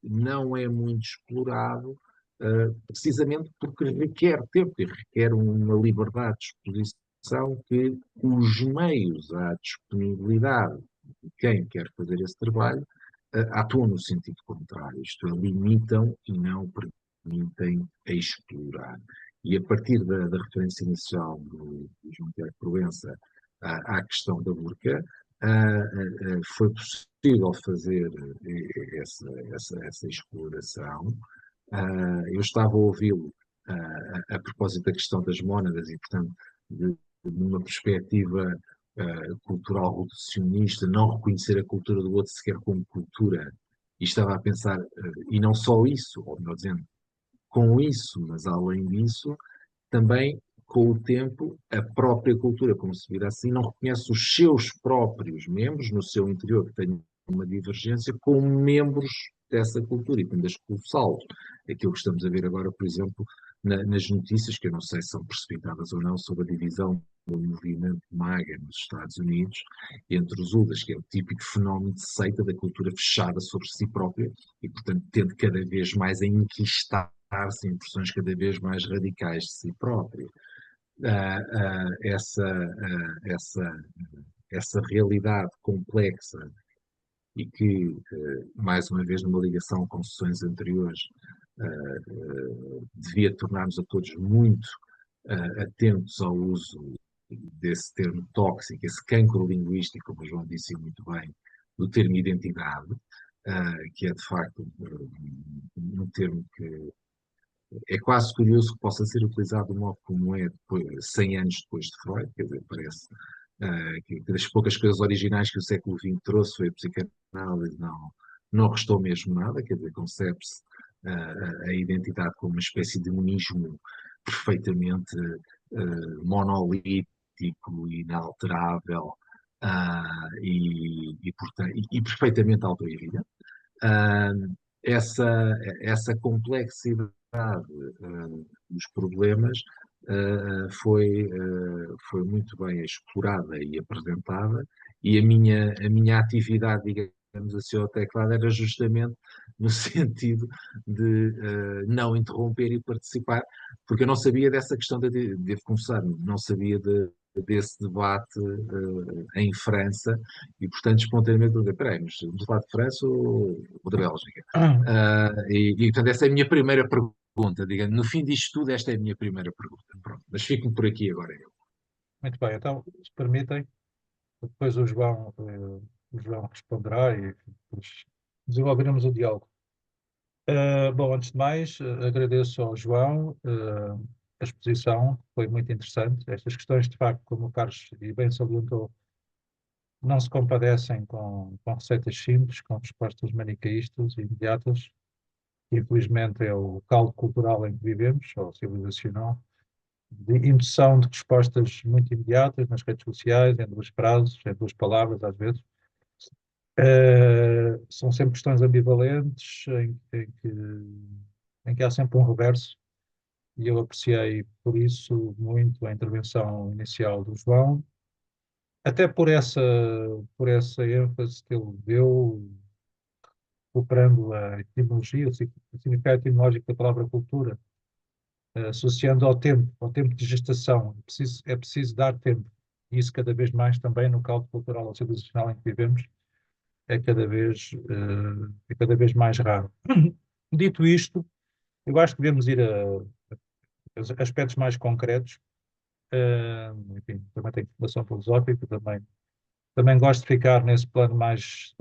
não é muito explorado, precisamente porque requer tempo e requer uma liberdade de exposição que os meios à disponibilidade de quem quer fazer esse trabalho atuam no sentido contrário, isto é, limitam e não permitem explorar. E a partir da referência inicial do João Tiago Proença à questão da burca, foi possível fazer essa exploração. Eu estava a ouvi-lo a propósito da questão das mónadas e, portanto, numa perspectiva cultural reducionista, não reconhecer a cultura do outro sequer como cultura, e estava a pensar, e não só isso, ou melhor dizendo, com isso, mas além disso, também com o tempo, a própria cultura concebida assim não reconhece os seus próprios membros no seu interior, que têm uma divergência, como membros dessa cultura e tendo as colossalos. Aquilo que estamos a ver agora, por exemplo, nas notícias, que eu não sei se são precipitadas ou não, sobre a divisão do movimento MAGA nos Estados Unidos, entre os UDAs, que é o típico fenómeno de seita da cultura fechada sobre si própria e, portanto, tende cada vez mais a enquistar-se em versões cada vez mais radicais de si própria. Essa, essa realidade complexa e que, mais uma vez, numa ligação com sessões anteriores, devia tornar-nos a todos muito atentos ao uso desse termo tóxico, esse cancro linguístico, como o João disse muito bem, do termo identidade, que é de facto um termo que é quase curioso que possa ser utilizado de modo como é depois, 100 anos depois de Freud, quer dizer, parece que das poucas coisas originais que o século XX trouxe foi a psicanálise, não restou mesmo nada, quer dizer, concebe-se a identidade como uma espécie de monismo perfeitamente monolítico, inalterável e perfeitamente autoevidente. Essa complexidade dos problemas foi muito bem explorada e apresentada, e a minha atividade, digamos assim, ao teclado era justamente no sentido de não interromper e participar, porque eu não sabia dessa questão, devo confessar, não sabia desse debate em França, e portanto espontaneamente eu disse, espera mas vamos falar de França ou da Bélgica? Portanto essa é a minha primeira pergunta, digamos, no fim disto tudo esta é a minha primeira pergunta, pronto, mas fico por aqui agora eu. Muito bem, então, se permitem, depois o João responderá e depois desenvolveremos o diálogo. Bom, antes de mais, agradeço ao João a exposição, foi muito interessante. Estas questões, de facto, como o Carlos e bem salientou, não se compadecem com receitas simples, com respostas manicaístas e imediatas. Infelizmente é o caldo cultural em que vivemos, ou civilizacional, de indução de respostas muito imediatas nas redes sociais, em duas frases, em duas palavras, às vezes. São sempre questões ambivalentes, em que há sempre um reverso, e eu apreciei por isso muito a intervenção inicial do João, até por essa ênfase que ele deu, recuperando a etimologia, o significado etimológico da palavra cultura, associando ao tempo de gestação. É preciso dar tempo. E isso cada vez mais também no caldo cultural ou civilizacional em que vivemos é cada vez mais raro. Dito isto, eu acho que devemos ir a aspectos mais concretos. Enfim, também tenho formação filosófica, também gosto de ficar nesse plano mais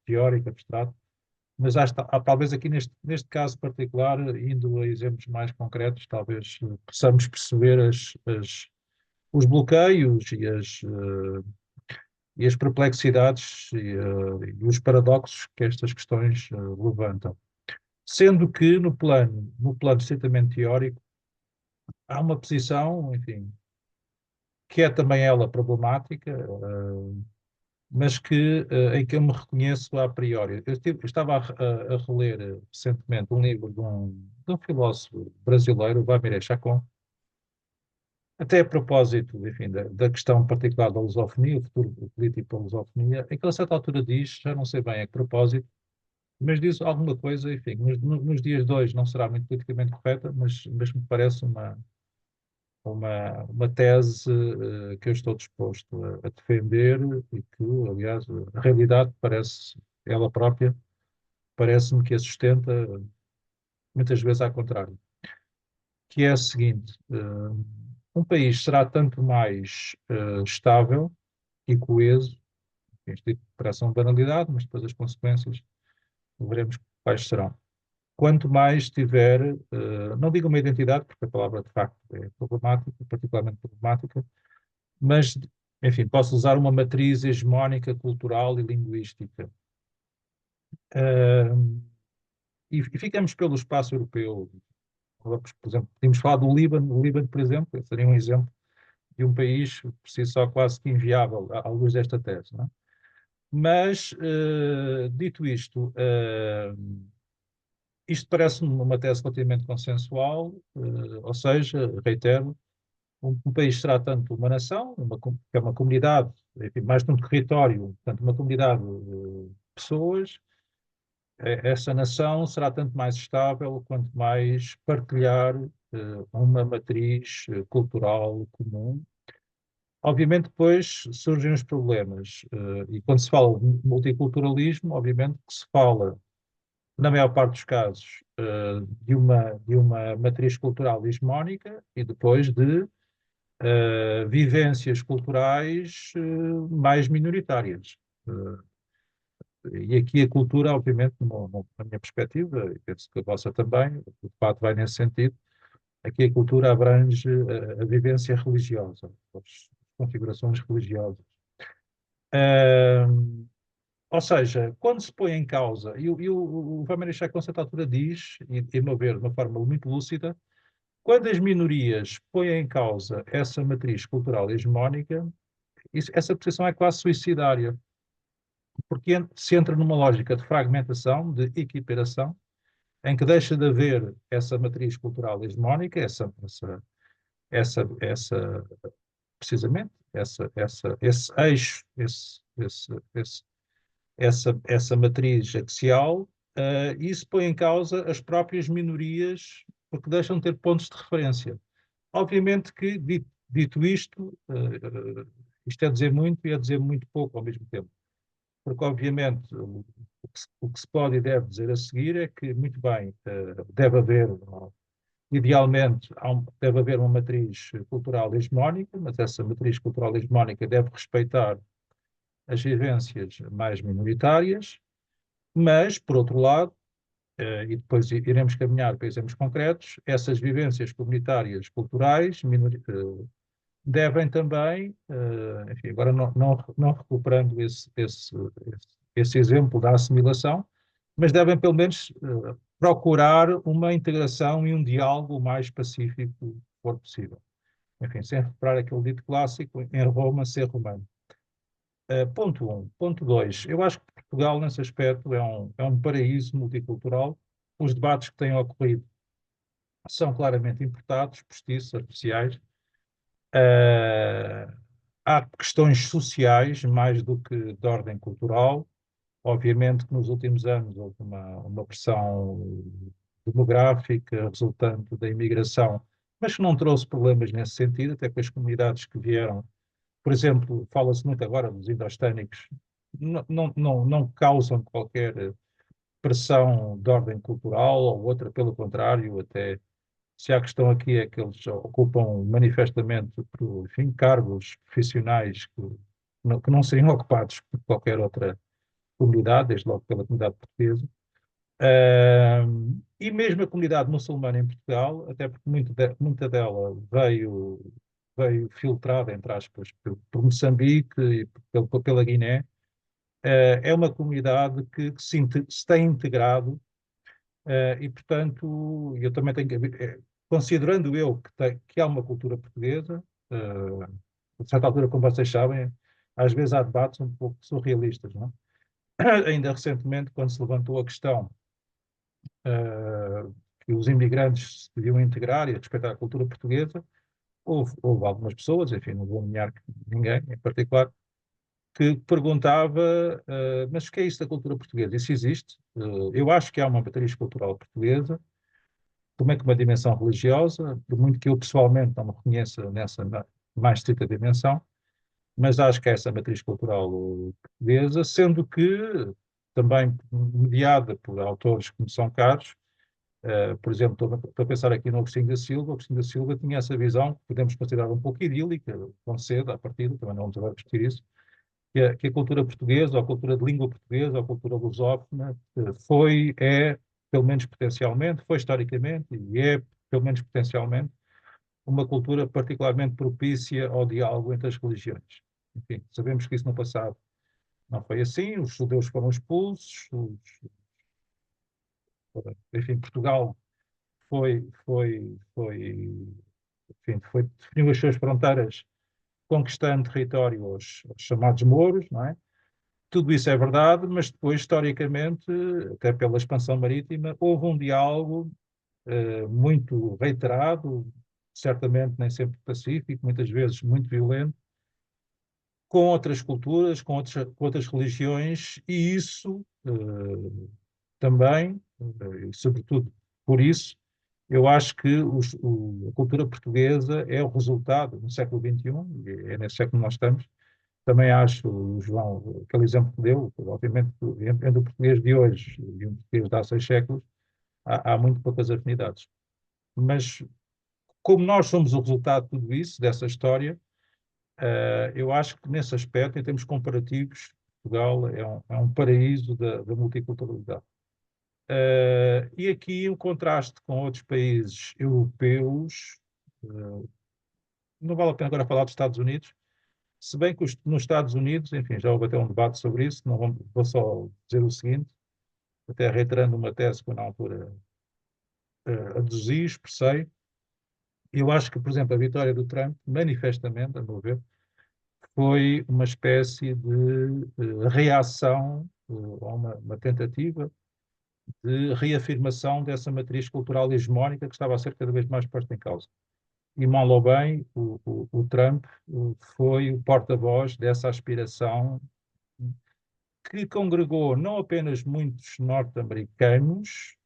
teórico, abstrato, mas talvez aqui neste caso particular, indo a exemplos mais concretos, talvez possamos perceber os bloqueios e as perplexidades e os paradoxos que estas questões levantam. Sendo que no plano estritamente teórico, há uma posição, enfim, que é também ela problemática, mas em que eu me reconheço a priori. Eu estava a reler recentemente um livro de um filósofo brasileiro, Valmir Chacon, até a propósito, enfim, da questão particular da lusofonia, o futuro político da lusofonia, em que a certa altura diz, já não sei bem a que propósito, mas diz alguma coisa, enfim, nos dias de hoje não será muito politicamente correta, mas me parece uma tese que eu estou disposto a defender e que, aliás, a realidade parece, ela própria, parece-me que a sustenta muitas vezes ao contrário, que é a seguinte, um país será tanto mais estável e coeso, isto parece uma banalidade, mas depois as consequências veremos quais serão. Quanto mais tiver, não digo uma identidade, porque a palavra de facto é problemática, particularmente problemática, mas, enfim, posso usar uma matriz hegemónica cultural e linguística. E ficamos pelo espaço europeu. Por exemplo, podemos falar do Líbano. O Líbano, por exemplo, seria um exemplo de um país por si só quase que inviável à luz desta tese. Não é? Mas, dito isto, isto parece-me uma tese relativamente consensual, ou seja, reitero, um país será tanto uma nação, que é uma comunidade, enfim, mais de um território, portanto, uma comunidade de pessoas, essa nação será tanto mais estável quanto mais partilhar uma matriz cultural comum. Obviamente, depois surgem os problemas, e quando se fala de multiculturalismo, obviamente que se fala, na maior parte dos casos, de uma matriz cultural hegemónica e depois de vivências culturais mais minoritárias. E aqui a cultura, obviamente, na minha perspectiva, e penso que a vossa também, o debate vai nesse sentido, aqui a cultura abrange a vivência religiosa, as configurações religiosas. Ou seja, quando se põe em causa, o Weber a certa altura diz, e a meu ver, de uma forma muito lúcida, quando as minorias põem em causa essa matriz cultural hegemónica, essa posição é quase suicidária, porque se entra numa lógica de fragmentação, de equiparação, em que deixa de haver essa matriz cultural hegemónica, precisamente, esse eixo, essa matriz axial, e isso põe em causa as próprias minorias, porque deixam de ter pontos de referência. Obviamente que, dito isto, isto é dizer muito e é dizer muito pouco ao mesmo tempo. Porque, obviamente, o que se pode e deve dizer a seguir é que, muito bem, deve haver, idealmente, deve haver uma matriz cultural hegemónica, mas essa matriz cultural hegemónica deve respeitar as vivências mais minoritárias, mas, por outro lado, e depois iremos caminhar para exemplos concretos, essas vivências comunitárias culturais devem também, enfim, agora não recuperando esse exemplo da assimilação, mas devem pelo menos procurar uma integração e um diálogo mais pacífico, se for possível. Enfim, sem recuperar aquele dito clássico, em Roma, ser romano. Ponto 1. Ponto 2. Eu acho que Portugal, nesse aspecto, é um paraíso multicultural. Os debates que têm ocorrido são claramente importados, postiços, artificiais. Uh, Há questões sociais mais do que de ordem cultural. Obviamente que nos últimos anos houve uma pressão demográfica resultante da imigração, mas que não trouxe problemas nesse sentido, até que as comunidades que vieram, por exemplo, fala-se muito agora dos indo-hispânicos, não causam qualquer pressão de ordem cultural ou outra, pelo contrário, até se a questão aqui é que eles ocupam manifestamente, enfim, cargos profissionais que não seriam ocupados por qualquer outra comunidade, desde logo pela comunidade portuguesa. E mesmo a comunidade muçulmana em Portugal, até porque muita dela veio filtrada, entre aspas, por Moçambique e pela Guiné, é uma comunidade que se tem integrado. E, portanto, eu também tenho considerando eu que há uma cultura portuguesa, de certa altura, como vocês sabem, às vezes há debates um pouco surrealistas, não é? Ainda recentemente, quando se levantou a questão que os imigrantes se deviam integrar e respeitar a cultura portuguesa, houve algumas pessoas, enfim, não vou nomear ninguém em particular, que perguntava, mas o que é isso da cultura portuguesa? Isso existe? Eu acho que há uma matriz cultural portuguesa, também com uma dimensão religiosa, por muito que eu pessoalmente não me reconheça nessa mais estrita dimensão, mas acho que é essa matriz cultural portuguesa, sendo que também mediada por autores que me são caros. Por exemplo, estou a pensar aqui no Agostinho da Silva. O Agostinho da Silva tinha essa visão, que podemos considerar um pouco idílica, tão cedo, à partida, também não vamos agora discutir isso, que a cultura portuguesa, ou a cultura de língua portuguesa, ou a cultura lusófona, pelo menos potencialmente, foi historicamente, e é, pelo menos potencialmente, uma cultura particularmente propícia ao diálogo entre as religiões. Enfim, sabemos que isso no passado não foi assim, os judeus foram expulsos, enfim, Portugal definiu as suas fronteiras conquistando território aos chamados mouros, não é? Tudo isso é verdade, mas depois, historicamente, até pela expansão marítima, houve um diálogo muito reiterado, certamente nem sempre pacífico, muitas vezes muito violento, com outras culturas, com outras religiões, e isso também, e sobretudo por isso, eu acho que a cultura portuguesa é o resultado, no século XXI, e é nesse século que nós estamos. Também acho, o João, aquele exemplo que deu, obviamente, entre o português de hoje e o português de há 6 séculos, há muito poucas afinidades. Mas, como nós somos o resultado de tudo isso, dessa história, eu acho que, nesse aspecto, em termos comparativos, Portugal é um paraíso da multiculturalidade. E aqui o contraste com outros países europeus, não vale a pena agora falar dos Estados Unidos, se bem que nos Estados Unidos, enfim, já houve até um debate sobre isso, não vou só dizer o seguinte, até reiterando uma tese que eu na altura aduzi, expressei. Eu acho que, por exemplo, a vitória do Trump, manifestamente, a meu ver, foi uma espécie de reação, ou uma tentativa de reafirmação dessa matriz cultural hegemónica que estava a ser cada vez mais posta em causa. E, mal ou bem, o Trump foi o porta-voz dessa aspiração que congregou não apenas muitos norte-americanos,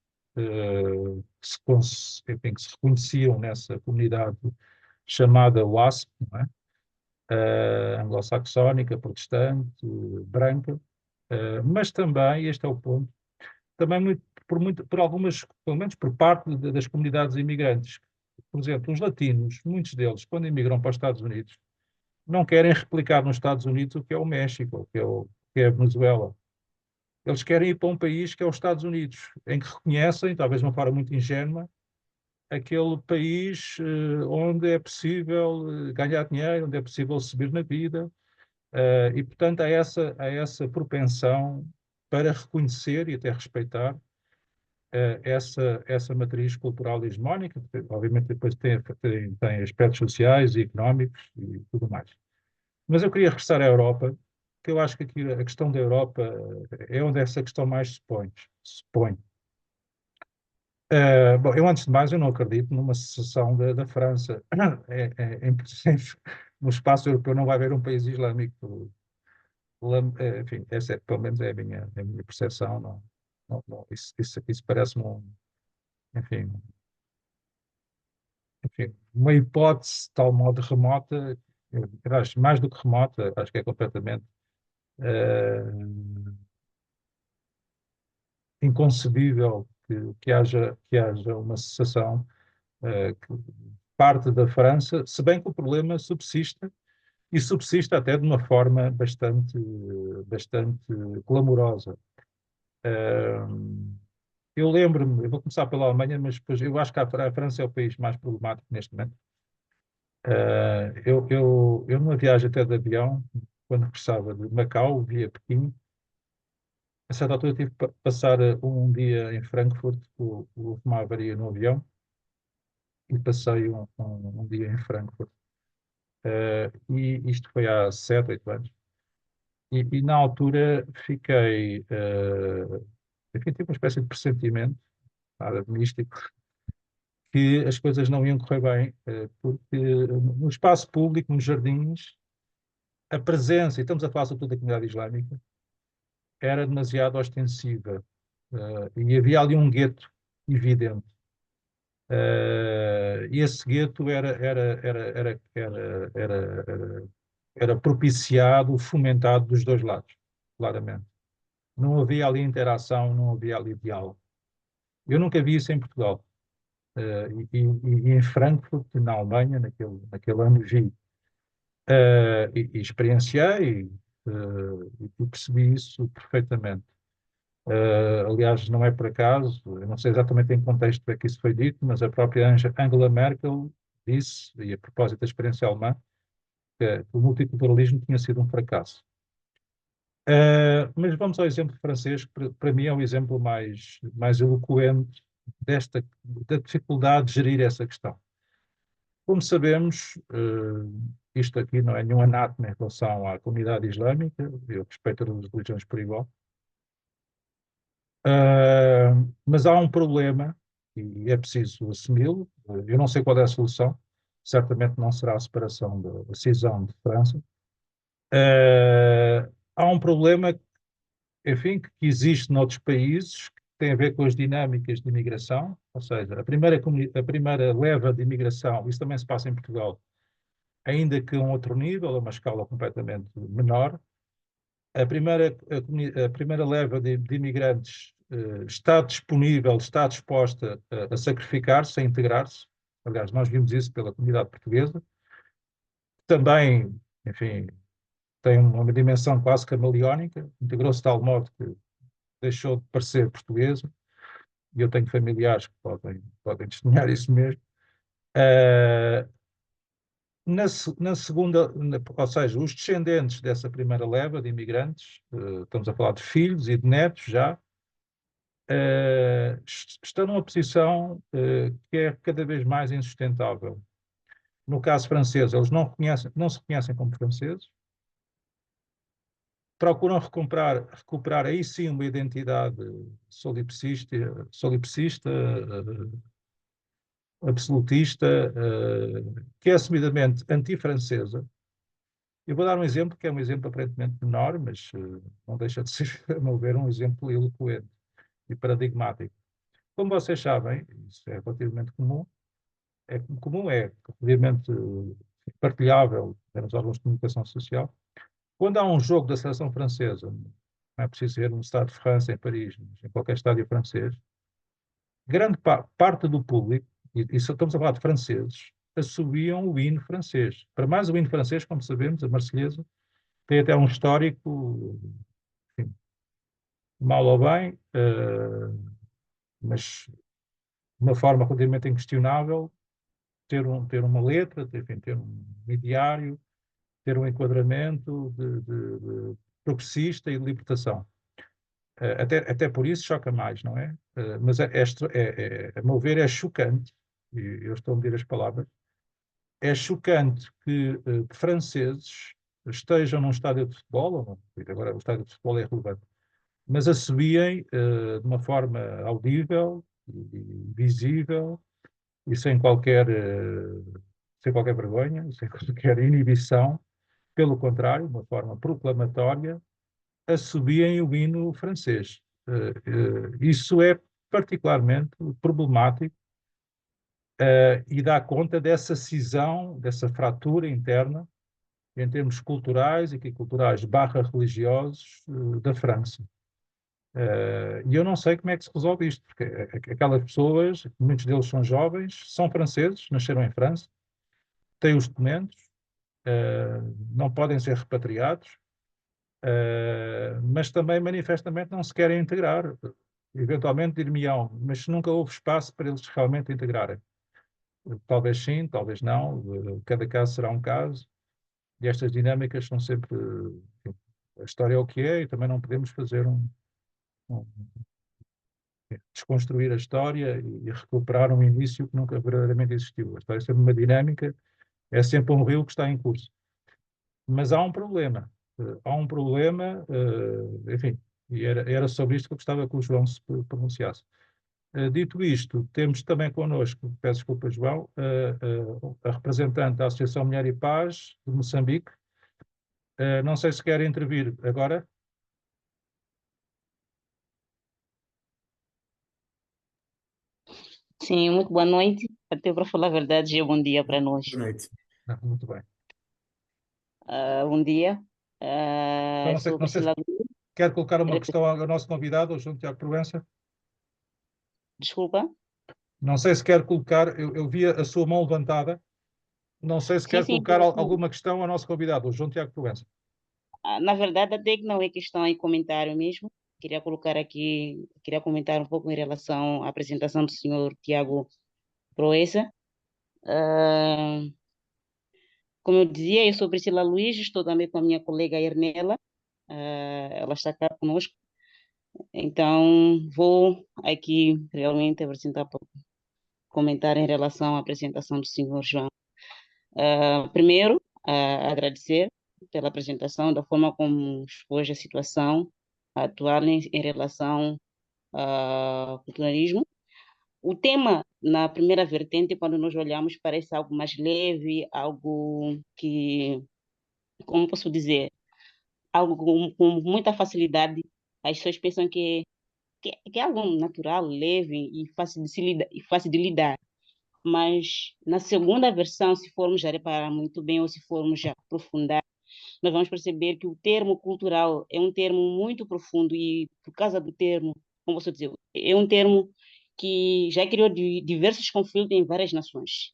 enfim, que se reconheciam nessa comunidade chamada WASP, não é? Anglo-saxónica, protestante, branca, mas também, este é o ponto, também por algumas, pelo menos por parte das comunidades imigrantes. Por exemplo, os latinos, muitos deles, quando imigram para os Estados Unidos, não querem replicar nos Estados Unidos o que é o México, o que é a Venezuela. Eles querem ir para um país que é os Estados Unidos, em que reconhecem, talvez de uma forma muito ingênua, aquele país onde é possível ganhar dinheiro, onde é possível subir na vida, e, portanto, há essa propensão para reconhecer e até respeitar essa matriz cultural hegemónica, que obviamente depois tem aspectos sociais e económicos e tudo mais. Mas eu queria regressar à Europa, que eu acho que aqui a questão da Europa é onde essa questão mais se põe. Bom, eu antes de mais, eu não acredito numa secessão da França. No espaço europeu não vai haver um país islâmico. Enfim, essa pelo menos é a minha percepção. Não, isso parece-me, enfim, uma hipótese de tal modo remota, eu acho, mais do que remota, acho que é completamente eh, inconcebível que haja uma secessão que parte da França, se bem que o problema subsiste, e subsiste até de uma forma bastante clamorosa. Eu lembro-me, eu vou começar pela Alemanha, mas depois eu acho que a França é o país mais problemático neste momento. Eu numa viagem até de avião, quando regressava de Macau, via Pequim, a certa altura tive que passar um dia em Frankfurt, houve uma avaria no avião, e passei um dia em Frankfurt. E isto foi há 7, 8 anos. E na altura enfim, tive uma espécie de pressentimento, nada de místico, que as coisas não iam correr bem, porque no espaço público, nos jardins, a presença, e estamos a falar sobretudo da comunidade islâmica, era demasiado ostensiva. E havia ali um gueto evidente. E esse gueto era propiciado, fomentado dos dois lados, claramente. Não havia ali interação, não havia ali diálogo. Eu nunca vi isso em Portugal. E em Frankfurt, na Alemanha, naquele ano, vi. E experienciei e percebi isso perfeitamente. Aliás, não é por acaso, eu não sei exatamente em que contexto é que isso foi dito, mas a própria Angela Merkel disse, e a propósito da experiência alemã, que o multiculturalismo tinha sido um fracasso. Mas vamos ao exemplo francês, que para mim é o exemplo mais eloquente da dificuldade de gerir essa questão. Como sabemos, isto aqui não é nenhum anátema em relação à comunidade islâmica, eu respeito as religiões por igual. Mas há um problema, e é preciso assumi-lo. Eu não sei qual é a solução, certamente não será a separação da cisão de França. Há um problema, enfim, que existe noutros países, que tem a ver com as dinâmicas de imigração, ou seja, a primeira leva de imigração, isso também se passa em Portugal, ainda que a um outro nível, a uma escala completamente menor. A primeira leva de imigrantes está disponível, está disposta a sacrificar-se, a integrar-se. Aliás, nós vimos isso pela comunidade portuguesa. Também, enfim, tem uma dimensão quase camaleónica, integrou-se de tal modo que deixou de parecer portuguesa, e eu tenho familiares que podem testemunhar isso mesmo. Uh, na segunda, ou seja, os descendentes dessa primeira leva de imigrantes, estamos a falar de filhos e de netos já, estão numa posição que é cada vez mais insustentável. No caso francês, eles não se reconhecem como franceses, procuram recuperar aí sim uma identidade solipsista, absolutista, que é assumidamente anti-francesa. Eu vou dar um exemplo, que é um exemplo aparentemente menor, mas não deixa de ser, a meu ver, um exemplo eloquente e paradigmático. Como vocês sabem, isso é relativamente comum, é relativamente partilhável nos órgãos de comunicação social. Quando há um jogo da seleção francesa, não é preciso ser no Stade de França, em Paris, mas em qualquer estádio francês, grande parte do público, e estamos a falar de franceses, assobiam o hino francês. Para mais o hino francês, como sabemos, a Marselhesa, tem até um histórico, enfim, mal ou bem, mas de uma forma relativamente inquestionável, ter uma letra, enfim, ter um ideário, ter um enquadramento de progressista e de libertação. Até por isso choca mais, não é? Mas a meu ver, é chocante, e eu estou a medir as palavras, é chocante que franceses estejam num estádio de futebol, ou não, agora o estádio de futebol é relevante, mas assobiem de uma forma audível e visível e sem qualquer vergonha, sem qualquer inibição, pelo contrário, de uma forma proclamatória, assobiem o hino francês. Isso é particularmente problemático e dá conta dessa cisão, dessa fratura interna em termos culturais e culturais barra religiosos da França. E eu não sei como é que se resolve isto, porque aquelas pessoas, muitos deles são jovens, são franceses, nasceram em França, têm os documentos, não podem ser repatriados, mas também manifestamente não se querem integrar. Eventualmente dir-me-ão, mas nunca houve espaço para eles realmente integrarem. Talvez sim, talvez não, cada caso será um caso, e estas dinâmicas são sempre. Enfim, a história é o que é, e também não podemos fazer desconstruir a história e recuperar um início que nunca verdadeiramente existiu. A história é sempre uma dinâmica, é sempre um rio que está em curso. Mas há um problema. Enfim, e era sobre isto que eu gostava que o João se pronunciasse. Dito isto, temos também connosco, peço desculpa, João, a representante da Associação Mulher e Paz de Moçambique, Não sei se quer intervir agora. Sim, muito boa noite. Até para falar a verdade, já é bom dia para nós. Boa noite. Muito bem. Bom dia. Então, Sou não sei se Priscila Luís. quer colocar uma Repete- questão ao nosso convidado, o João Tiago Proença. Desculpa. Não sei se quer colocar, eu vi a sua mão levantada. Não sei se Sim, quer sim. colocar alguma questão ao nosso convidado, o João Tiago Proença. Na verdade, até que não é questão em comentário mesmo. Queria comentar um pouco em relação à apresentação do senhor Tiago Proença. Ah, Como eu dizia, eu sou Priscila Luís, estou também com a minha colega Ernela. Ela está cá conosco. Então, vou aqui realmente apresentar, comentar em relação à apresentação do senhor João. Primeiro, agradecer pela apresentação, da forma como expôs a situação atual em relação ao culturalismo. O tema, na primeira vertente, quando nós olhamos, parece algo mais leve, algo que, como posso dizer, algo com muita facilidade. As pessoas pensam que é algo natural, leve e fácil de lidar. Mas na segunda versão, se formos já reparar muito bem ou se formos já aprofundar, nós vamos perceber que o termo cultural é um termo muito profundo e, por causa do termo, como posso dizer, é um termo que já criou diversos conflitos em várias nações.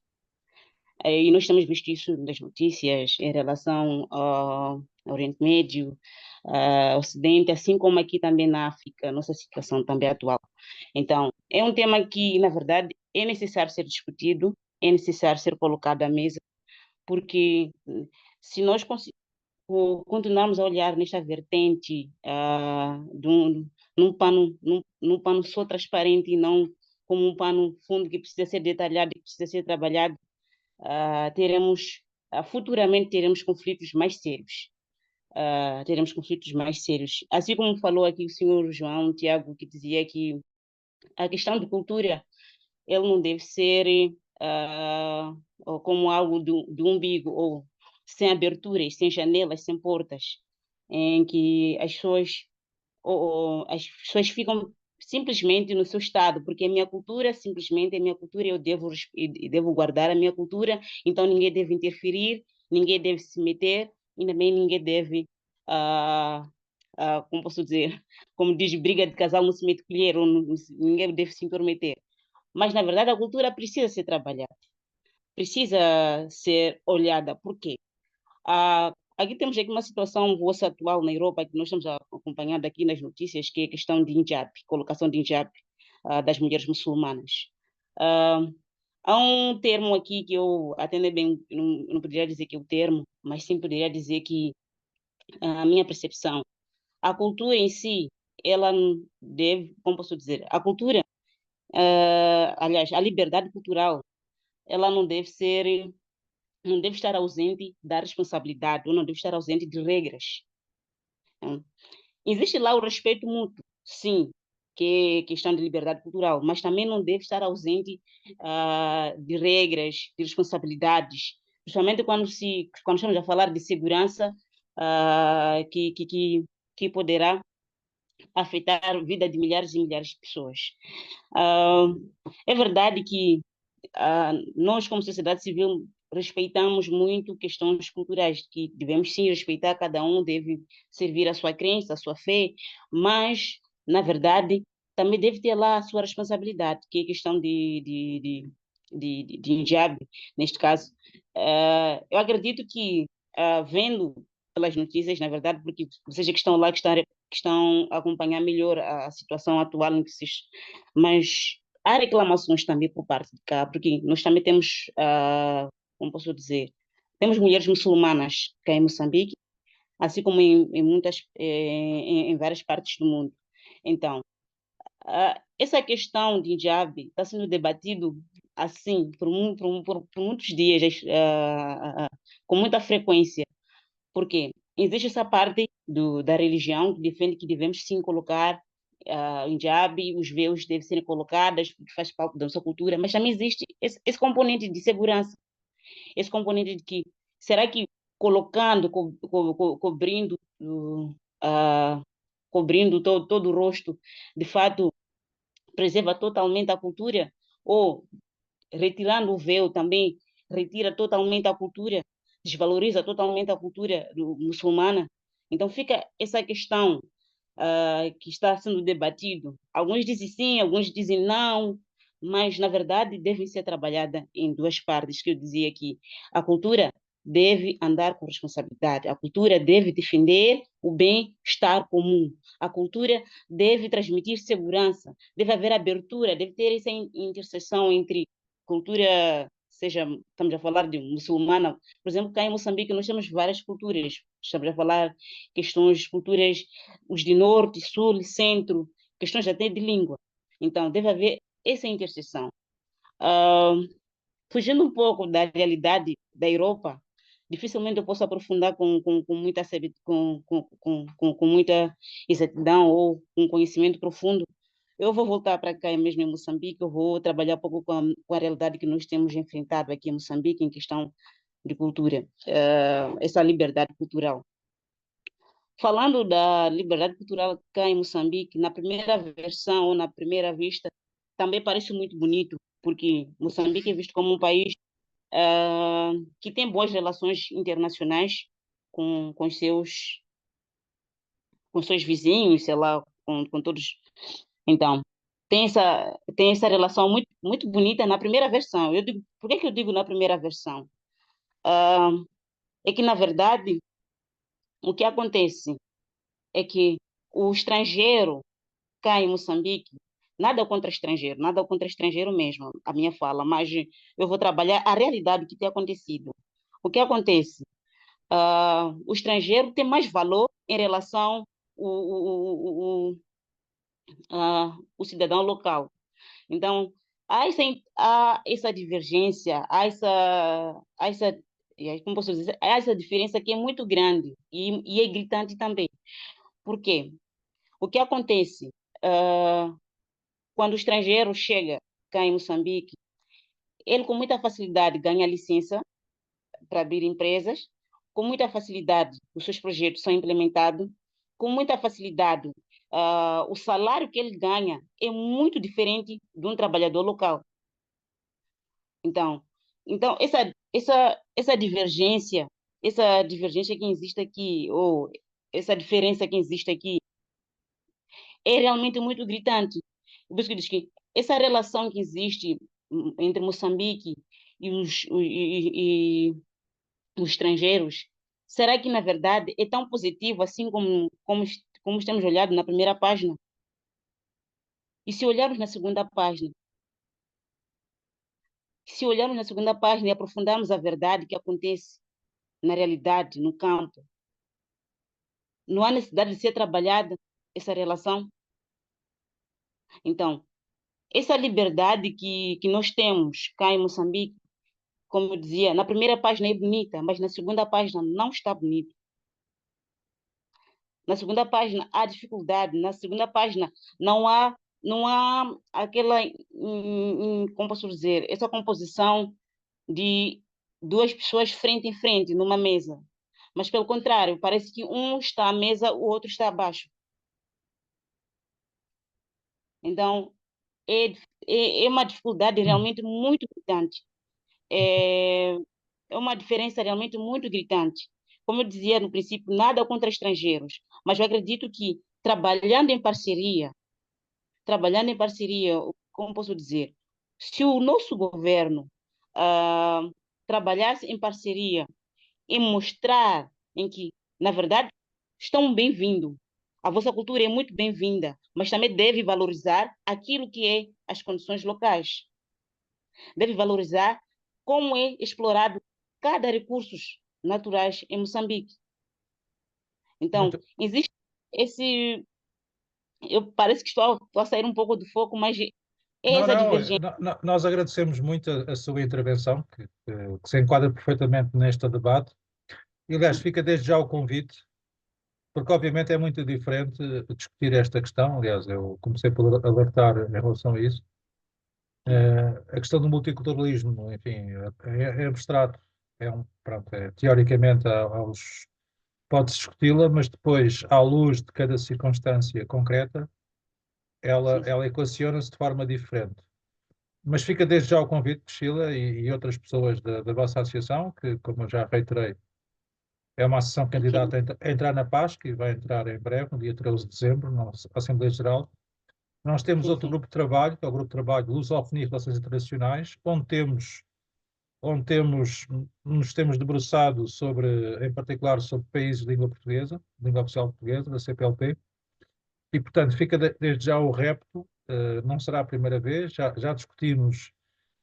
E nós temos visto isso nas notícias em relação ao Oriente Médio, ao Ocidente, assim como aqui também na África, nossa situação também atual. Então, é um tema que, na verdade, é necessário ser discutido, é necessário ser colocado à mesa, porque se nós continuarmos a olhar nesta vertente num pano só transparente e não como um pano fundo que precisa ser detalhado e que precisa ser trabalhado, futuramente teremos conflitos mais sérios. Teremos conflitos mais sérios. Assim como falou aqui o senhor João Tiago, que dizia que a questão de cultura ele não deve ser ou como algo do umbigo, ou sem aberturas, sem janelas, sem portas, em que as pessoas ficam simplesmente no seu estado, porque a minha cultura, simplesmente a minha cultura, e devo guardar a minha cultura, então ninguém deve interferir, ninguém deve se meter, e também ninguém deve, como posso dizer, como diz, briga de casal não se mete colher, ou ninguém deve se intrometer. Mas, na verdade, a cultura precisa ser trabalhada, precisa ser olhada. Por quê? Aqui temos aqui uma situação vossa atual na Europa que nós estamos acompanhando aqui nas notícias, que é a questão de hijab, colocação de hijab das mulheres muçulmanas. Ah, Há um termo aqui que eu até nem bem, não poderia dizer que é o termo, mas sim poderia dizer que a minha percepção, a cultura em si, ela não deve, como posso dizer, a cultura, aliás, a liberdade cultural, ela não deve estar ausente da responsabilidade, ou não deve estar ausente de regras. Né? Existe lá o respeito mútuo, sim, que é questão de liberdade cultural, mas também não deve estar ausente de regras, de responsabilidades, principalmente quando estamos a falar de segurança, ah, que, que, que, que poderá afetar a vida de milhares e milhares de pessoas. Ah, É verdade que nós, como sociedade civil, respeitamos muito questões culturais, que devemos sim respeitar, cada um deve servir a sua crença, a sua fé, mas, na verdade, também deve ter lá a sua responsabilidade, que é a questão de hijab, neste caso. Eu acredito que, vendo pelas notícias, na verdade, porque vocês que estão lá, que estão a acompanhar melhor a situação atual em que vocês, mas há reclamações também por parte de cá, porque nós também temos, como posso dizer, temos mulheres muçulmanas cá em Moçambique, assim como em várias partes do mundo. Então, essa questão de hijab está sendo debatido assim por muitos dias, com muita frequência. Por quê? Existe essa parte da religião que defende que devemos sim colocar o hijab, os véus devem ser colocados, porque faz parte da nossa cultura, mas também existe esse componente de segurança, esse componente de que, será que colocando, cobrindo, ah, cobrindo todo o rosto, de fato, preserva totalmente a cultura, ou retirando o véu também, retira totalmente a cultura, desvaloriza totalmente a cultura muçulmana. Então fica essa questão que está sendo debatido. Alguns dizem sim, alguns dizem não, mas na verdade deve ser trabalhada em duas partes, que eu dizia aqui. A cultura deve andar com responsabilidade, a cultura deve defender o bem-estar comum, a cultura deve transmitir segurança, deve haver abertura, deve ter essa interseção entre cultura, seja, estamos a falar de muçulmana, por exemplo, cá em Moçambique nós temos várias culturas, estamos a falar questões, culturas, os de norte, sul, centro, questões até de língua. Então, deve haver essa interseção. Ah, fugindo um pouco da realidade da Europa, dificilmente eu posso aprofundar com muita, com muita exatidão ou com conhecimento profundo. Eu vou voltar para cá mesmo em Moçambique, eu vou trabalhar um pouco com a realidade que nós temos enfrentado aqui em Moçambique em questão de cultura, essa liberdade cultural. Falando da liberdade cultural cá em Moçambique, na primeira versão ou na primeira vista, também parece muito bonito, porque Moçambique é visto como um país que tem boas relações internacionais com com seus vizinhos, sei lá, com todos. Então, tem essa relação muito bonita na primeira versão. Eu digo, por que que eu digo na primeira versão? Ah, é que, na verdade, o que acontece é que o estrangeiro cá em Moçambique, nada contra estrangeiro, nada contra estrangeiro mesmo, a minha fala, mas eu vou trabalhar a realidade que tem acontecido. O que acontece? O estrangeiro tem mais valor em relação o cidadão local. Então, há essa divergência, há essa, como posso dizer, há essa diferença que é muito grande e é gritante também. Por quê? O que acontece? Ah, quando o estrangeiro chega cá em Moçambique, ele com muita facilidade ganha licença para abrir empresas, com muita facilidade os seus projetos são implementados, com muita facilidade o salário que ele ganha é muito diferente de um trabalhador local. Então, então essa divergência que existe aqui, ou essa diferença que existe aqui, é realmente muito gritante. Por isso que diz que essa relação que existe entre Moçambique e os estrangeiros, será que na verdade é tão positivo assim como temos olhado na primeira página? E se olharmos na segunda página, se olharmos na segunda página e aprofundarmos a verdade que acontece na realidade, no campo, não há necessidade de ser trabalhada essa relação? Então, essa liberdade que nós temos cá em Moçambique, como eu dizia, na primeira página é bonita, mas na segunda página não está bonito. Na segunda página há dificuldade, na segunda página não há aquela, como posso dizer, essa composição de duas pessoas frente em frente numa mesa. Mas pelo contrário, parece que um está à mesa, o outro está abaixo. Então, é, é uma dificuldade realmente muito gritante. É, é uma diferença realmente muito gritante. Como eu dizia no princípio, nada contra estrangeiros, mas eu acredito que trabalhando em parceria, como posso dizer, se o nosso governo ah, trabalhasse em parceria e mostrar em que, na verdade, estão bem-vindos. A vossa cultura é muito bem-vinda, mas também deve valorizar aquilo que é as condições locais. Deve valorizar como é explorado cada recursos naturais em Moçambique. Então, Muito, existe esse... Eu parece que estou a sair um pouco do foco, mas é não, essa não, divergência. nós agradecemos muito a sua intervenção, que se enquadra perfeitamente neste debate. E, aliás, fica desde já o convite, porque obviamente é muito diferente discutir esta questão. Aliás, eu comecei por alertar em relação a isso. A questão do multiculturalismo, enfim, é abstrato. pronto, teoricamente pode-se discuti-la, mas depois, à luz de cada circunstância concreta, ela, Sim, sim. ela equaciona-se de forma diferente. Mas fica desde já o convite, Priscila, e outras pessoas da vossa associação, que, como eu já reiterei, é uma associação Ok. candidata a entrar na PASC e vai entrar em breve, no dia 13 de dezembro, na Assembleia Geral. Nós temos Sim, outro sim. grupo de trabalho, que é o grupo de trabalho de Lusofonia e Relações Internacionais, onde nos temos debruçado sobre, em particular, sobre países de língua portuguesa, língua oficial portuguesa, da CPLP, e, portanto, fica desde já o repto, não será a primeira vez, já discutimos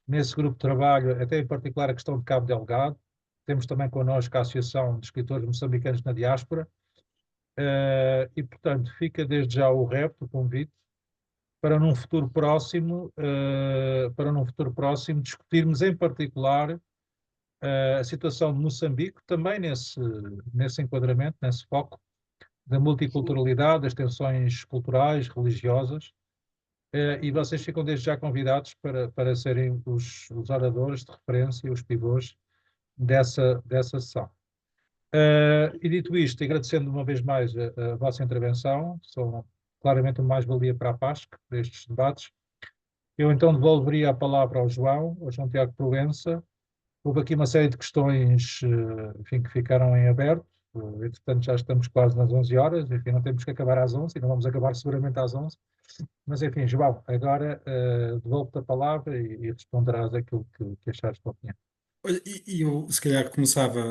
nesse grupo de trabalho, até em particular a questão de Cabo Delgado, temos também connosco a Associação de Escritores Moçambicanos na Diáspora, e, portanto, fica desde já o repto, o convite, para num futuro próximo discutirmos em particular a situação de Moçambique, também nesse enquadramento, nesse foco da Sim. multiculturalidade, das tensões culturais, religiosas, e vocês ficam desde já convidados para serem os oradores de referência, os pivôs dessa sessão. E dito isto, agradecendo uma vez mais a vossa intervenção, são claramente uma mais-valia para a PASC, para estes debates. Eu então devolveria a palavra ao João Tiago Proença. Houve aqui uma série de questões, enfim, que ficaram em aberto. Entretanto, já estamos quase nas 11 horas, enfim, não temos que acabar às 11 e não vamos acabar seguramente às 11. Mas, enfim, João, agora devolvo-te a palavra e responderás aquilo que achares da opinião. Olha, e eu se calhar começava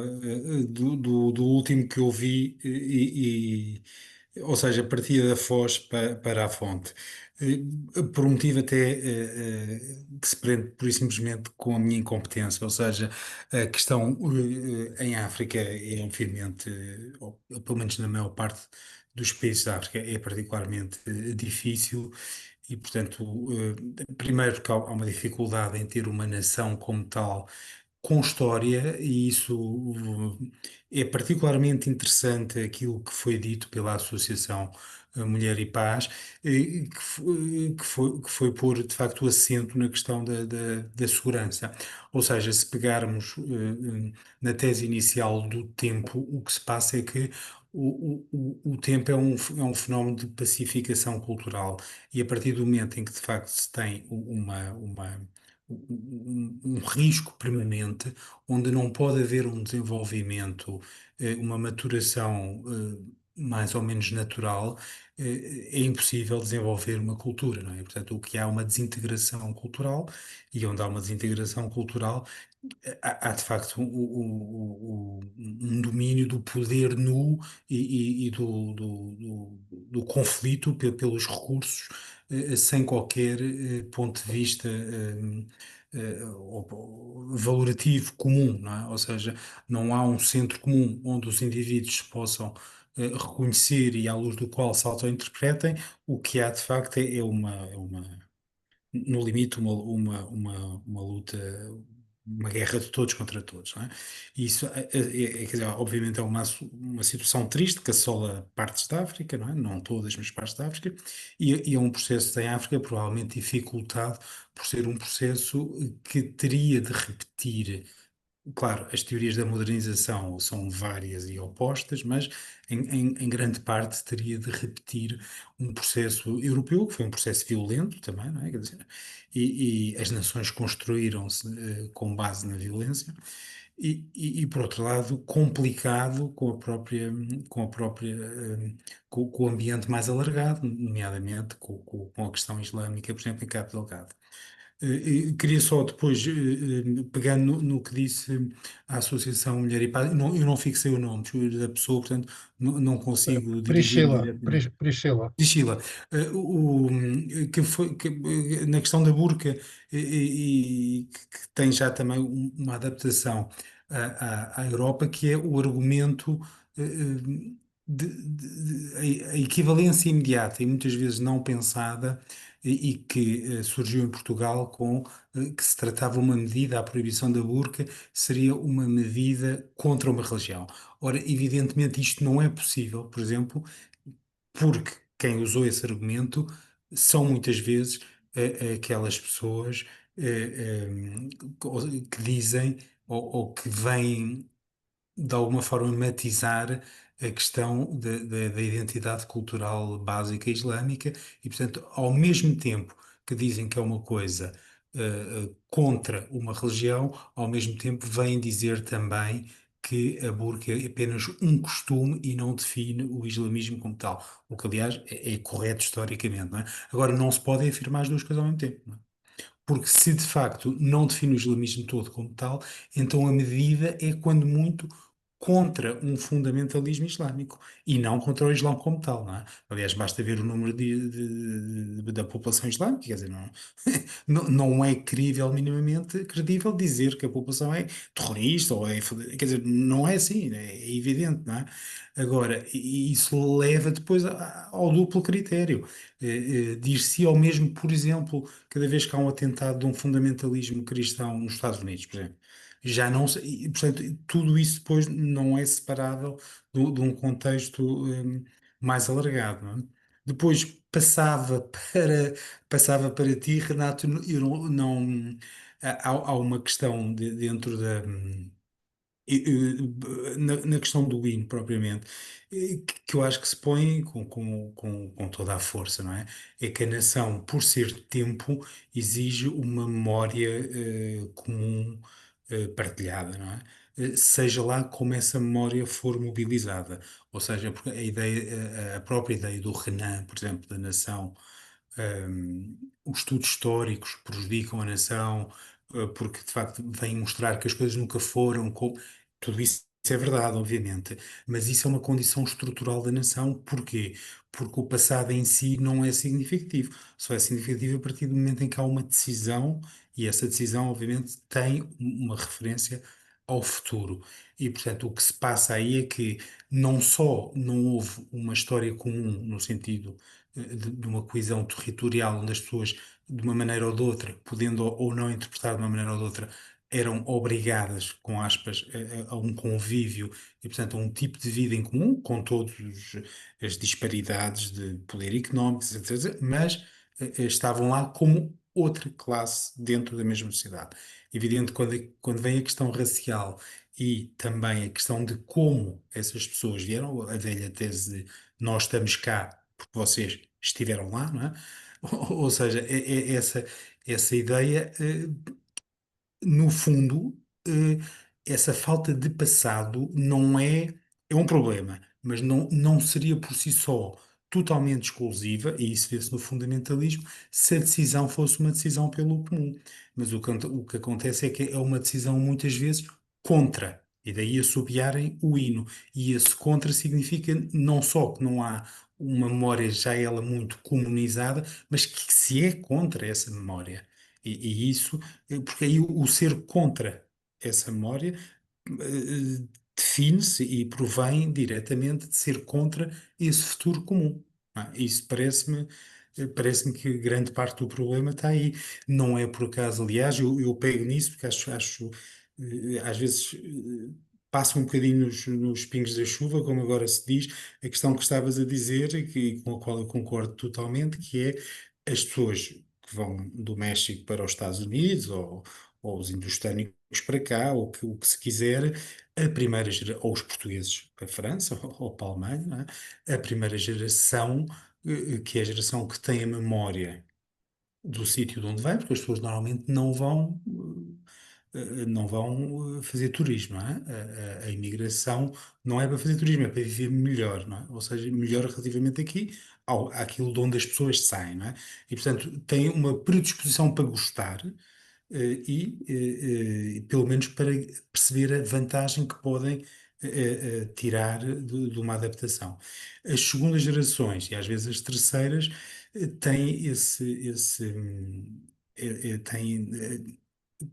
do último que eu vi, ou seja, partia da foz para a fonte. Por um motivo até que se prende pura e simplesmente com a minha incompetência, ou seja, a questão em África é obviamente, ou pelo menos na maior parte dos países da África, é particularmente difícil. E, portanto, primeiro que há uma dificuldade em ter uma nação como tal com história, e isso é particularmente interessante aquilo que foi dito pela Associação Mulher e Paz, que foi pôr de facto o acento na questão da segurança. Ou seja, se pegarmos na tese inicial do tempo, o que se passa é que o tempo é um fenómeno de pacificação cultural, e a partir do momento em que de facto se tem um risco permanente, onde não pode haver um desenvolvimento, uma maturação, mais ou menos natural, é impossível desenvolver uma cultura, não é? Portanto, o que há é uma desintegração cultural, e onde há uma desintegração cultural, há de facto um domínio do poder nu e do conflito pelos recursos, sem qualquer ponto de vista valorativo comum, não é? Ou seja, não há um centro comum onde os indivíduos se possam reconhecer e à luz do qual se auto-interpretem. O que há de facto é no limite, uma luta, uma guerra de todos contra todos, não é? E isso, quer dizer, obviamente, é uma situação triste que assola partes da África, não é? Não todas, mas partes da África, e é um processo em África provavelmente dificultado por ser um processo que teria de repetir. Claro, as teorias da modernização são várias e opostas, mas em grande parte teria de repetir um processo europeu, que foi um processo violento também, não é? Quer dizer, e as nações construíram-se com base na violência, por outro lado, complicado com o ambiente mais alargado, nomeadamente com a questão islâmica, por exemplo, em Cabo Delgado. Queria só depois, pegando no que disse a Associação Mulher e Paz, eu não fixei o nome da pessoa, portanto não consigo dirigir-me diretamente. Priscila, Diz Sheila, na questão da burca, que tem já também uma adaptação à Europa, que é o argumento a equivalência imediata e muitas vezes não pensada, e que surgiu em Portugal que se tratava uma medida, a proibição da burca seria uma medida contra uma religião. Ora, evidentemente isto não é possível, por exemplo, porque quem usou esse argumento são muitas vezes aquelas pessoas que dizem ou que vêm de alguma forma matizar a questão da identidade cultural básica islâmica e, portanto, ao mesmo tempo que dizem que é uma coisa contra uma religião, ao mesmo tempo vêm dizer também que a burca é apenas um costume e não define o islamismo como tal, o que, aliás, é correto historicamente, não é? Agora, não se podem afirmar as duas coisas ao mesmo tempo, não é? Porque se de facto não define o islamismo todo como tal, então a medida é, quando muito, contra um fundamentalismo islâmico e não contra o Islão como tal, não é? Aliás, basta ver o número da população islâmica, quer dizer, não é crível, minimamente credível, dizer que a população é terrorista ou quer dizer, não é assim, é evidente, não é? Agora, isso leva depois ao duplo critério. Dir-se ao mesmo, por exemplo, cada vez que há um atentado de um fundamentalismo cristão nos Estados Unidos, por exemplo. Já não sei, e, portanto, tudo isso depois não é separável de um contexto mais alargado, não é? Depois passava para ti, Renato, eu há uma questão dentro na questão do hino propriamente, que eu acho que se põe com toda a força, não é? É que a nação, por ser tempo, exige uma memória comum, partilhada, não é? Seja lá como essa memória for mobilizada. Ou seja, porque a ideia, a própria ideia do Renan, por exemplo, da nação, os estudos históricos prejudicam a nação, porque de facto vêm mostrar que as coisas nunca foram como. Tudo isso é verdade, obviamente, mas isso é uma condição estrutural da nação. Porquê? Porque o passado em si não é significativo. Só é significativo a partir do momento em que há uma decisão, e essa decisão, obviamente, tem uma referência ao futuro. E, portanto, o que se passa aí é que não só não houve uma história comum no sentido de uma coesão territorial onde as pessoas, de uma maneira ou de outra, podendo ou não interpretar de uma maneira ou de outra, eram obrigadas, com aspas, a um convívio e, portanto, a um tipo de vida em comum, com todas as disparidades de poder económico, etc., mas estavam lá como outra classe dentro da mesma sociedade. Evidente, quando vem a questão racial e também a questão de como essas pessoas vieram, a velha tese de nós estamos cá porque vocês estiveram lá, não é? Ou seja, essa ideia, no fundo, essa falta de passado não é um problema, mas não seria por si só totalmente exclusiva, e isso vê-se no fundamentalismo, se a decisão fosse uma decisão pelo comum. Mas o que acontece é que é uma decisão muitas vezes contra, e daí assobiarem o hino. E esse contra significa não só que não há uma memória já ela muito comunizada, mas que se é contra essa memória. E isso, porque aí o ser contra essa memória define-se e provém diretamente de ser contra esse futuro comum. Não é? Isso parece-me que grande parte do problema está aí. Não é por acaso, aliás, eu pego nisso porque acho às vezes passo um bocadinho nos pingos da chuva, como agora se diz, a questão que estavas a dizer, e com a qual eu concordo totalmente, que é as pessoas que vão do México para os Estados Unidos, ou os indostânicos para cá, ou o que se quiser, ou os portugueses para a França ou para a Alemanha, não é? A primeira geração, que é a geração que tem a memória do sítio de onde vem, porque as pessoas normalmente não vão fazer turismo, não é? A imigração não é para fazer turismo, é para viver melhor, não é? Ou seja, melhor relativamente aqui àquilo de onde as pessoas saem, não é? E, portanto, tem uma predisposição para gostar, pelo menos para perceber a vantagem que podem tirar de uma adaptação. As segundas gerações e às vezes as terceiras têm têm,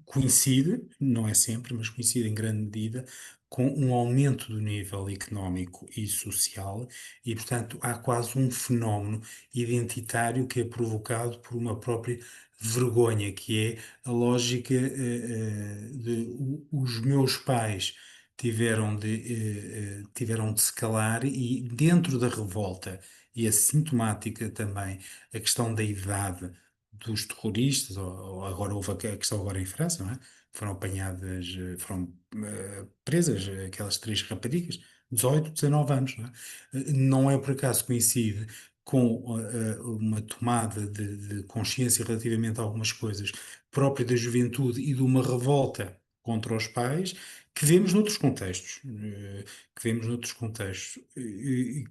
coincide, não é sempre, mas coincide em grande medida com um aumento do nível económico e social, e, portanto, há quase um fenómeno identitário que é provocado por uma própria vergonha, que é a lógica de os meus pais tiveram de se calar, e dentro da revolta, e a sintomática também, a questão da idade dos terroristas, ou agora houve a questão agora em França, não é? foram apanhadas, foram presas, aquelas três raparigas, 18, 19 anos, não é? Não é por acaso coincide com uma tomada de consciência relativamente a algumas coisas própria da juventude e de uma revolta contra os pais que vemos noutros contextos,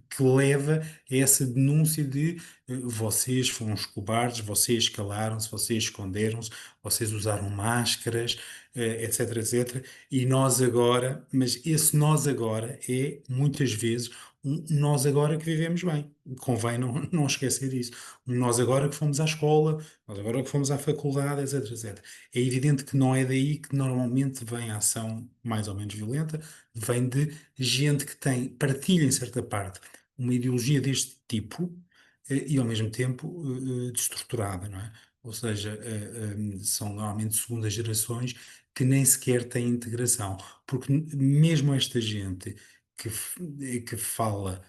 que leva a essa denúncia de vocês foram os cobardes, vocês calaram-se, vocês esconderam-se, vocês usaram máscaras, etc, etc. E nós agora, mas esse nós agora é muitas vezes um nós agora que vivemos bem. Convém não esquecer isso. Um nós agora que fomos à escola, nós agora que fomos à faculdade, etc, etc. É evidente que não é daí que normalmente vem a ação mais ou menos violenta, vem de gente que partilha em certa parte uma ideologia deste tipo e ao mesmo tempo destruturada, não é? Ou seja, são normalmente segundas gerações que nem sequer têm integração, porque mesmo esta gente que fala,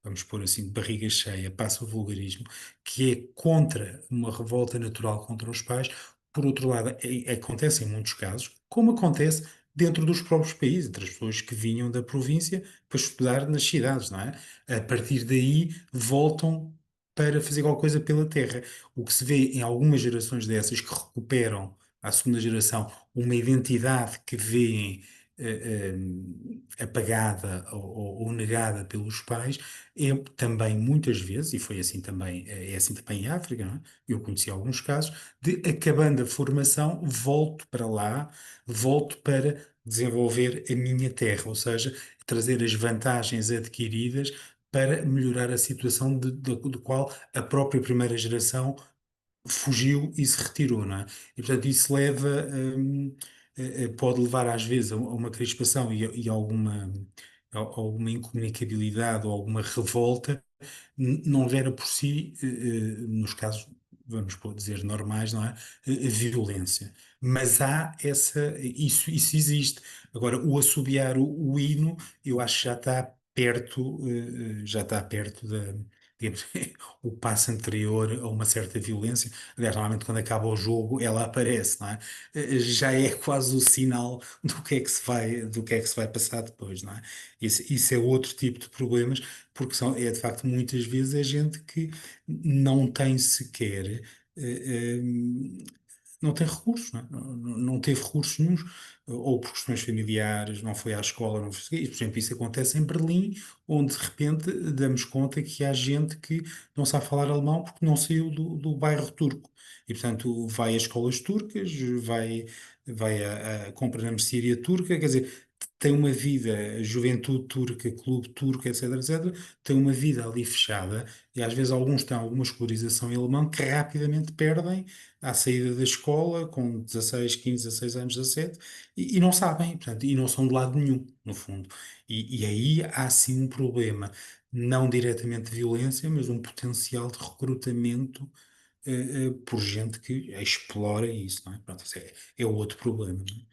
vamos pôr assim, de barriga cheia, passa o vulgarismo, que é contra uma revolta natural contra os pais, por outro lado, acontece em muitos casos, como acontece dentro dos próprios países, entre as pessoas que vinham da província para estudar nas cidades, não é? A partir daí voltam para fazer qualquer coisa pela terra. O que se vê em algumas gerações dessas que recuperam à segunda geração uma identidade que vêem apagada ou negada pelos pais, é também muitas vezes, e foi assim também, é assim também em África, não é? Eu conheci alguns casos, de acabando a formação, volto para lá, volto para desenvolver a minha terra, ou seja, trazer as vantagens adquiridas para melhorar a situação do qual a própria primeira geração fugiu e se retirou, não é? E portanto isso leva, pode levar às vezes a uma crispação e alguma incomunicabilidade ou alguma revolta não gera por si, nos casos, vamos dizer, normais, não é? Violência. Mas há isso existe. Agora, o assobiar o hino, eu acho que já está perto digamos, o passo anterior a uma certa violência. Aliás, normalmente quando acaba o jogo, ela aparece, não é? Já é quase o sinal do que é que se vai passar depois, não é? Isso é outro tipo de problemas porque é de facto muitas vezes a gente que não tem sequer, eh, não tem recursos, não é? Não teve recursos nenhuns, ou por questões familiares, não foi à escola, não foi, por exemplo, isso acontece em Berlim, onde de repente damos conta que há gente que não sabe falar alemão porque não saiu do bairro turco. E, portanto, vai a escolas turcas, vai a compra na mercearia turca, quer dizer, tem uma vida, juventude turca, clube turco, etc, etc, tem uma vida ali fechada e às vezes alguns têm alguma escolarização em alemão que rapidamente perdem à saída da escola, com 16, 15, 16 anos, 17, e não sabem, portanto, e não são de lado nenhum, no fundo. E aí há sim um problema, não diretamente de violência, mas um potencial de recrutamento por gente que explora isso, não é? Pronto, isso é outro problema, não é?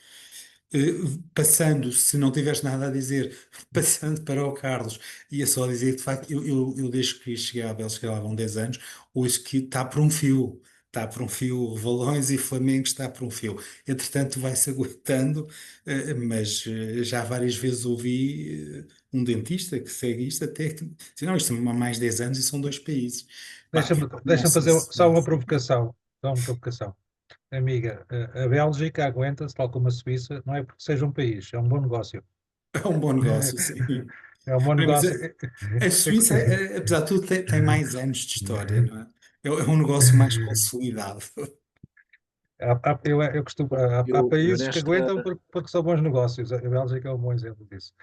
Passando, se não tiveres nada a dizer, passando para o Carlos, ia só dizer que de facto eu desde que cheguei à Bélgica lá vão 10 anos, hoje que está por um fio, Valões e Flamengo está por um fio. Entretanto, vai-se aguentando, mas já várias vezes ouvi um dentista que segue isto até que diz, não, isto há mais de 10 anos e são dois países. Pá, Deixa-me não deixa sei fazer se só uma provocação. Só uma provocação. Amiga, a Bélgica aguenta-se, tal como a Suíça, não é porque seja um país, é um bom negócio. é um bom negócio, sim. É um bom Olha, mas negócio. a Suíça, apesar de tudo, tem mais anos de história, não é? É um negócio mais consolidado. Eu costumo, há Eu países que nesta, aguentam porque são bons negócios. A Bélgica é um bom exemplo disso.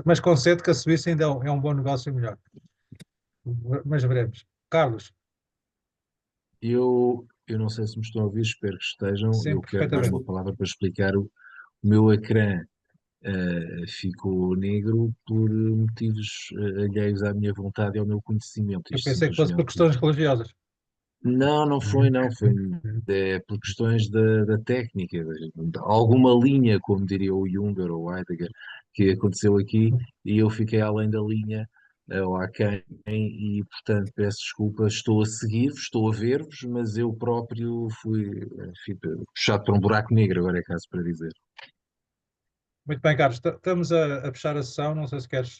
Mas concedo que a Suíça ainda é um bom negócio melhor. Mas veremos. Carlos, eu não sei se me estão a ouvir, espero que estejam. sim, Eu quero dar uma perfeitamente. palavra para explicar o meu ecrã ficou negro por motivos alheios à minha vontade e ao meu conhecimento. Eu Isto pensei que fosse por simplesmente. questões religiosas. Não, não foi por questões da técnica, de alguma linha, como diria o Junger ou o Heidegger, que aconteceu aqui, e eu fiquei além da linha ou a quem, e portanto peço desculpa, estou a seguir-vos, estou a ver-vos, mas eu próprio fui puxado para um buraco negro, agora é caso para dizer. Muito bem, Carlos, estamos a fechar a sessão. Não sei se queres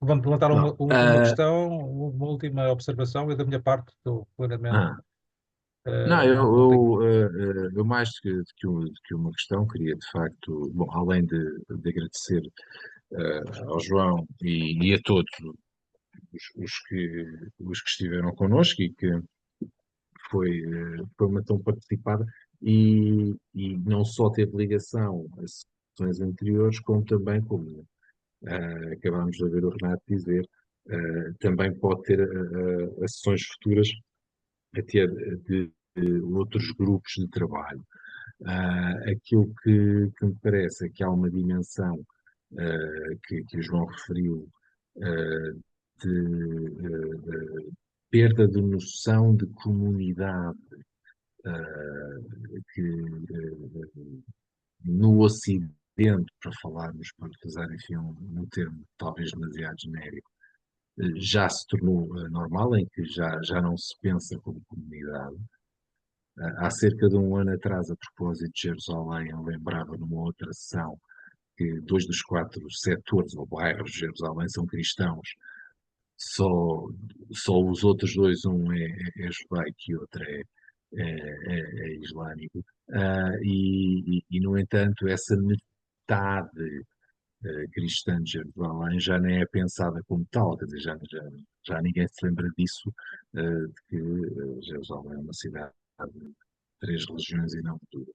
vamos levantar uma, Bom, uma questão, uma última observação. Eu, da minha parte, estou plenamente. ah, não, Não tenho. eu mais do que uma questão, queria de facto, bom, além de agradecer ao João e a todos os que estiveram connosco e que foi uma tão participada e não só teve ligação a sessões anteriores, como também, como acabámos de ver o Renato dizer, também pode ter a sessões futuras a ter de outros grupos de trabalho. Aquilo que me parece é que há uma dimensão que o João referiu uh, de perda de noção de comunidade que no Ocidente, para falarmos, para utilizar enfim, um termo talvez demasiado genérico, já se tornou normal, em que já não se pensa como comunidade. Há cerca de um ano atrás, a propósito de Jerusalém, eu lembrava numa outra sessão que 2 dos 4 setores ou bairros de Jerusalém são cristãos, só os outros 2, um é judaico e outro é islâmico. No entanto, essa metade cristã de Jerusalém já nem é pensada como tal, quer dizer, já ninguém se lembra disso, de que Jerusalém é uma cidade de 3 religiões e não de 2.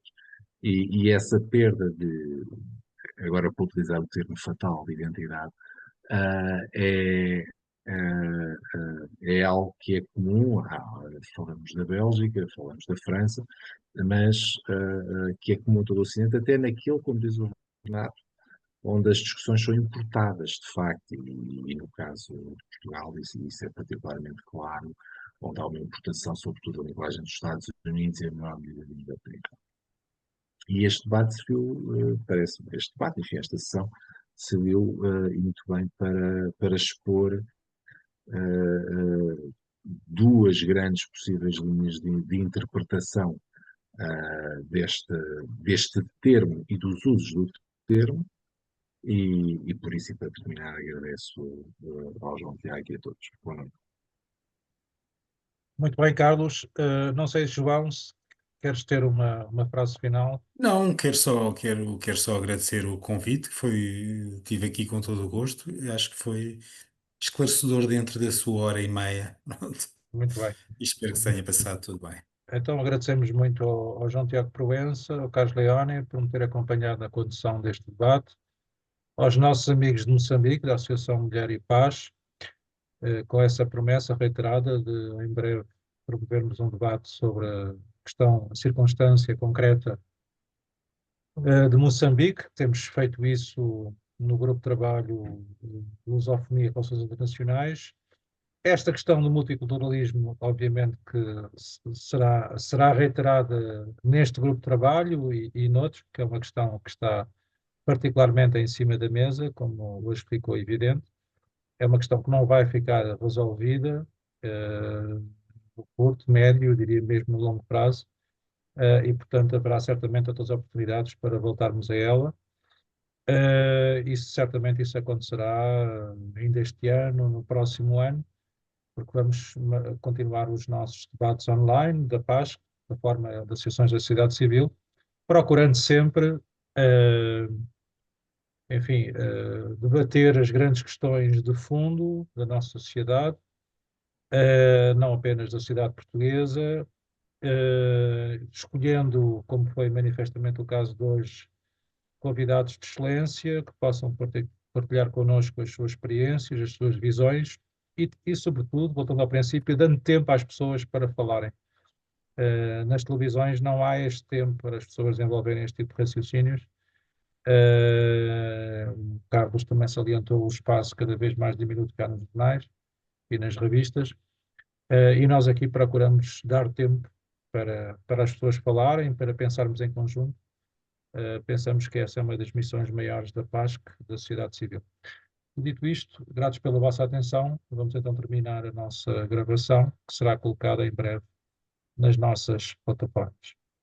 E essa perda de, agora para utilizar o termo fatal, de identidade, ah, é, é algo que é comum, falamos da Bélgica, falamos da França, mas que é comum a todo o Ocidente, até naquele, como diz o Renato, onde as discussões são importadas, de facto, e no caso de Portugal isso é particularmente claro, onde há uma importação, sobretudo, da linguagem dos Estados Unidos e a menor medida da Inglaterra. E este debate serviu, parece-me, este debate, enfim, esta sessão, serviu muito bem para expor duas grandes possíveis linhas de interpretação deste termo e dos usos do termo, e por isso, e para terminar, agradeço ao João Tiago e a todos. Boa noite. Muito bem, Carlos. Não sei, João, se queres ter uma frase final. Não, quero só agradecer o convite, que tive aqui com todo o gosto. E acho que foi esclarecedor dentro da sua hora e meia. Pronto. Muito bem. E espero que se tenha passado tudo bem. Então agradecemos muito ao João Tiago Proença, ao Carlos Leone, por me ter acompanhado na condução deste debate, aos nossos amigos de Moçambique, da Associação Mulher e Paz, com essa promessa reiterada de, em breve, promovermos um debate sobre a questão, a circunstância concreta de Moçambique. Temos feito isso no grupo de trabalho de Lusofonia e Relações Internacionais. Esta questão do multiculturalismo, obviamente, que será reiterada neste grupo de trabalho e noutros, que é uma questão que está particularmente em cima da mesa, como hoje ficou evidente. É uma questão que não vai ficar resolvida no curto, médio, eu diria mesmo no longo prazo, e, portanto, haverá certamente outras oportunidades para voltarmos a ela. Certamente isso acontecerá ainda este ano, no próximo ano, porque vamos continuar os nossos debates online da PASC, da forma das associações da sociedade civil, procurando sempre, enfim, debater as grandes questões de fundo da nossa sociedade, não apenas da sociedade portuguesa, escolhendo, como foi manifestamente o caso de hoje, convidados de excelência que possam partilhar connosco as suas experiências, as suas visões sobretudo, voltando ao princípio, dando tempo às pessoas para falarem. Nas televisões não há este tempo para as pessoas desenvolverem este tipo de raciocínios. O Carlos também salientou o espaço cada vez mais diminuto que há nos jornais e nas revistas. E nós aqui procuramos dar tempo para as pessoas falarem, para pensarmos em conjunto. Pensamos que essa é uma das missões maiores da PASC, da sociedade civil. dito isto, gratos pela vossa atenção, vamos então terminar a nossa gravação, que será colocada em breve nas nossas plataformas.